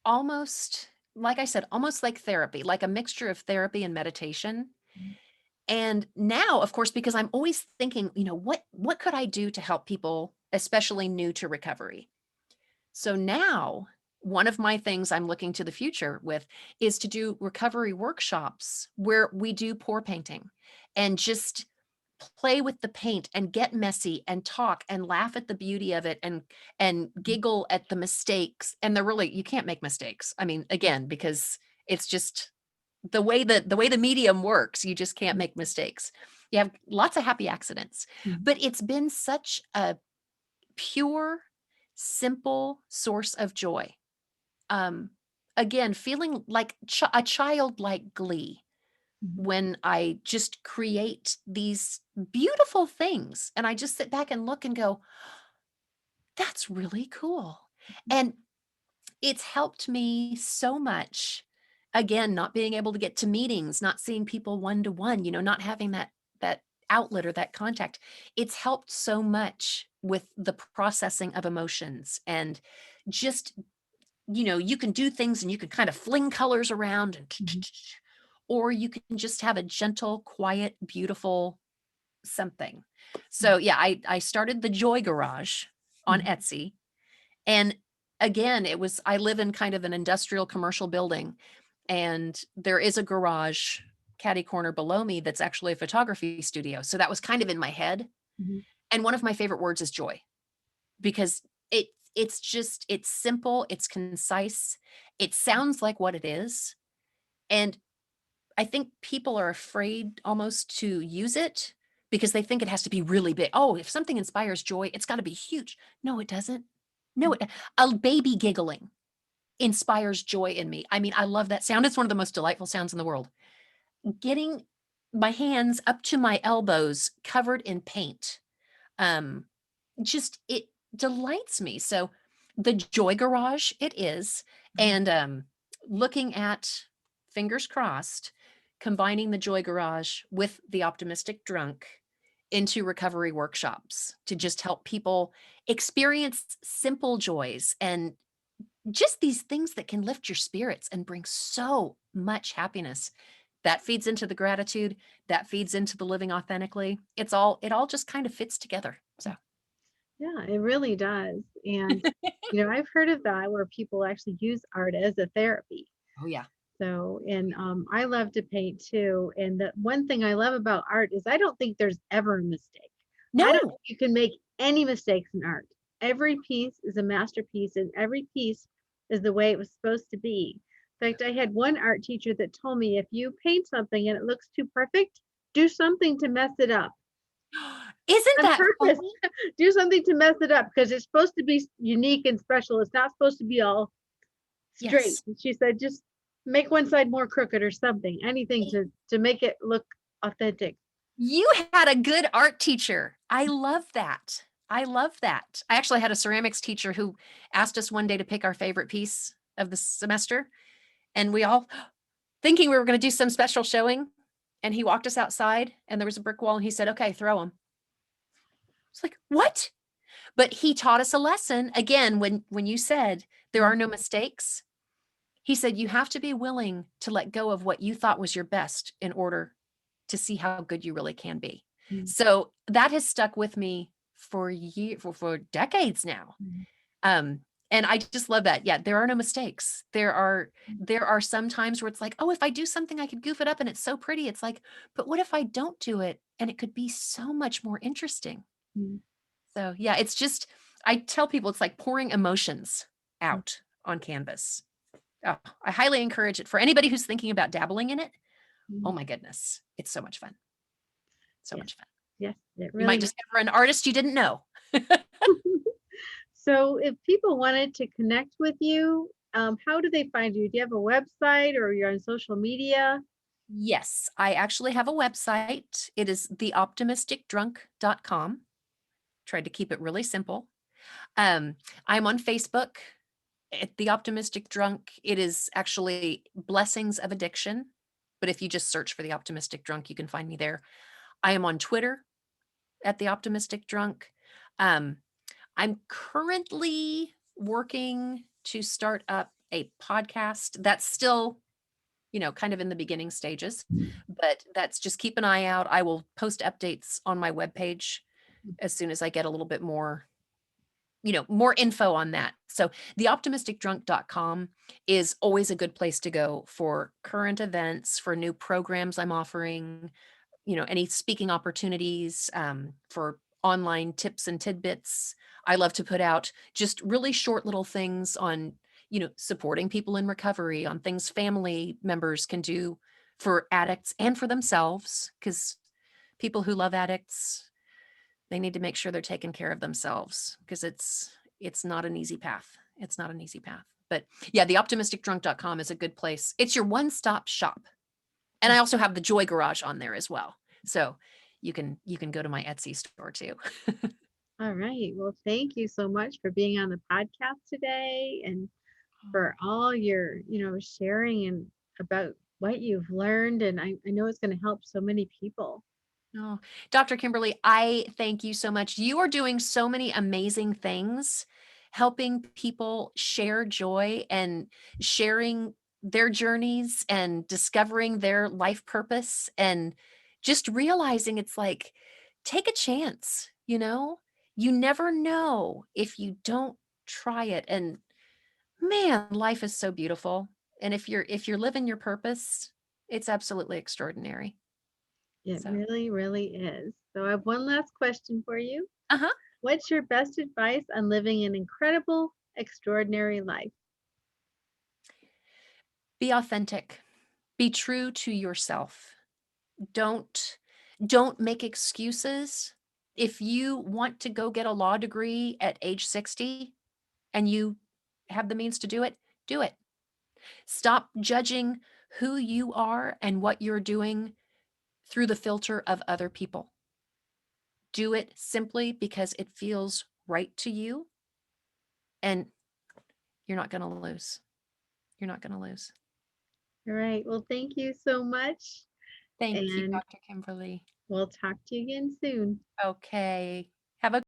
B: almost. like I said, almost like therapy, like a mixture of therapy and meditation. And now, of course, because I'm always thinking, what could I do to help people, especially new to recovery? So now, one of my things I'm looking to the future with is to do recovery workshops where we do pour painting and just play with the paint and get messy and talk and laugh at the beauty of it and giggle at the mistakes. And they're really, you can't make mistakes. I mean, again, because it's just the way the medium works, you just can't make mistakes. You have lots of happy accidents.
A: Mhm.
B: But it's been such a pure, simple source of joy. Um, Again, feeling like a childlike glee
A: Mhm.
B: when I just create these beautiful things. And I just sit back and look and go, that's really cool. And it's helped me so much. Again, not being able to get to meetings, not seeing people one to one, not having that outlet or that contact. It's helped so much with the processing of emotions and just, you can do things and you can kind of fling colors around and
A: Mhm.
B: or you can just have a gentle, quiet, beautiful something. So yeah, I started the Joy Garage on
A: Mhm.
B: Etsy. And again, I live in kind of an industrial commercial building, and there is a garage catty corner below me that's actually a photography studio. So that was kind of in my head.
A: Mhm.
B: And one of my favorite words is joy because it's simple, it's concise, it sounds like what it is. And I think people are afraid almost to use it because they think it has to be really big. Oh, if something inspires joy, it's got to be huge. No, it doesn't. No, a baby giggling inspires joy in me. I mean, I love that sound. It's one of the most delightful sounds in the world. Getting my hands up to my elbows covered in paint, um, just it delights me. So the Joy Garage it is,
A: Mhm.
B: and looking at, fingers crossed, combining the Joy Garage with the Optimistic Drunk into recovery workshops to just help people experience simple joys and just these things that can lift your spirits and bring so much happiness. That feeds into the gratitude, that feeds into the living authentically. It all just kind of fits together. So,
A: Yeah, it really does. And, I've heard of that where people actually use art as a therapy.
B: oh yeah.
A: So, and I love to paint too. And the one thing I love about art is I don't think there's ever a mistake. I don't
B: No.
A: think you can make any mistakes in art. Every piece is a masterpiece, and every piece is the way it was supposed to be. In fact, I had one art teacher that told me if you paint something and it looks too perfect, do something to mess it up
B: Isn't
A: on
B: that
A: purpose.
B: funny?
A: Do something to mess it up because it's supposed to be unique and special. It's not supposed to be all straight.
B: Yes.
A: And she said, just make one side more crooked or something, anything to make it look authentic.
B: You had a good art teacher. I love that. I love that. I actually had a ceramics teacher who asked us one day to pick our favorite piece of the semester, and we all thinking we were going to do some special showing, and he walked us outside and there was a brick wall and he said, "Okay, throw them." It's like, "What?" But he taught us a lesson again when you said there are no mistakes. He said you have to be willing to let go of what you thought was your best in order to see how good you really can be.
A: Mm,
B: So that has stuck with me for decades now.
A: mm,
B: Um, and I just love that. Yeah, there are no mistakes. There are some times where it's like, oh, if I do something, I could goof it up and it's so pretty. It's like, but what if I don't do it and it could be so much more interesting?
A: mm,
B: So yeah, it's just I tell people it's like pouring emotions
A: mm,
B: out on canvas. Oh, I highly encourage it for anybody who's thinking about dabbling in it. Oh
A: mm.
B: my goodness, it's so much fun. So
A: Yes,
B: much fun.
A: yes, it
B: You might
A: really.
B: discover an artist you didn't know.
A: So, if people wanted to connect with you, how do they find you? Do you have a website or you're on social media?
B: Yes, I actually have a website. It is theoptimisticdrunk.com. Tried to keep it really simple. I'm on Facebook at The Optimistic Drunk. It is actually Blessings of Addiction. But if you just search for The Optimistic Drunk, you can find me there. I am on Twitter at The Optimistic Drunk. Um, I'm currently working to start up a podcast that's still, kind of in the beginning stages, but that's just keep an eye out. I will post updates on my webpage as soon as I get a little bit more, more info on that. So theoptimisticdrunk.com is always a good place to go for current events, for new programs I'm offering, any speaking opportunities, for online tips and tidbits. I love to put out just really short little things on, supporting people in recovery, on things family members can do for addicts and for themselves, because people who love addicts, they need to make sure they're taking care of themselves, because it's not an easy path. It's not an easy path. But yeah, theoptimisticdrunk.com is a good place. It's your one-stop shop. And I also have the Joy Garage on there as well. So you can go to my Etsy store too.
A: All right. Well, thank you so much for being on the podcast today and for all your, sharing and about what you've learned. And I know it's going to help so many people.
B: Oh, Dr. Kimberly, I thank you so much. You are doing so many amazing things, helping people share joy and sharing their journeys and discovering their life purpose and just realizing it's like, take a chance, You never know if you don't try it. And man, life is so beautiful. And if you're living your purpose, it's absolutely extraordinary.
A: It
B: So,
A: really, really is. So I have one last question for you.
B: uh-huh.
A: What's your best advice on living an incredible, extraordinary life?
B: Be authentic. Be true to yourself. Don't don't make excuses. If you want to go get a law degree at age 60 and you have the means to do it, do it. Stop judging who you are and what you're doing through the filter of other people. Do it simply because it feels right to you, and you're not going to lose. You're not going to lose.
A: All right. Well, thank you so much.
B: Thank you,
A: And
B: Dr. Kimberly.
A: we'll talk to you again soon.
B: Okay.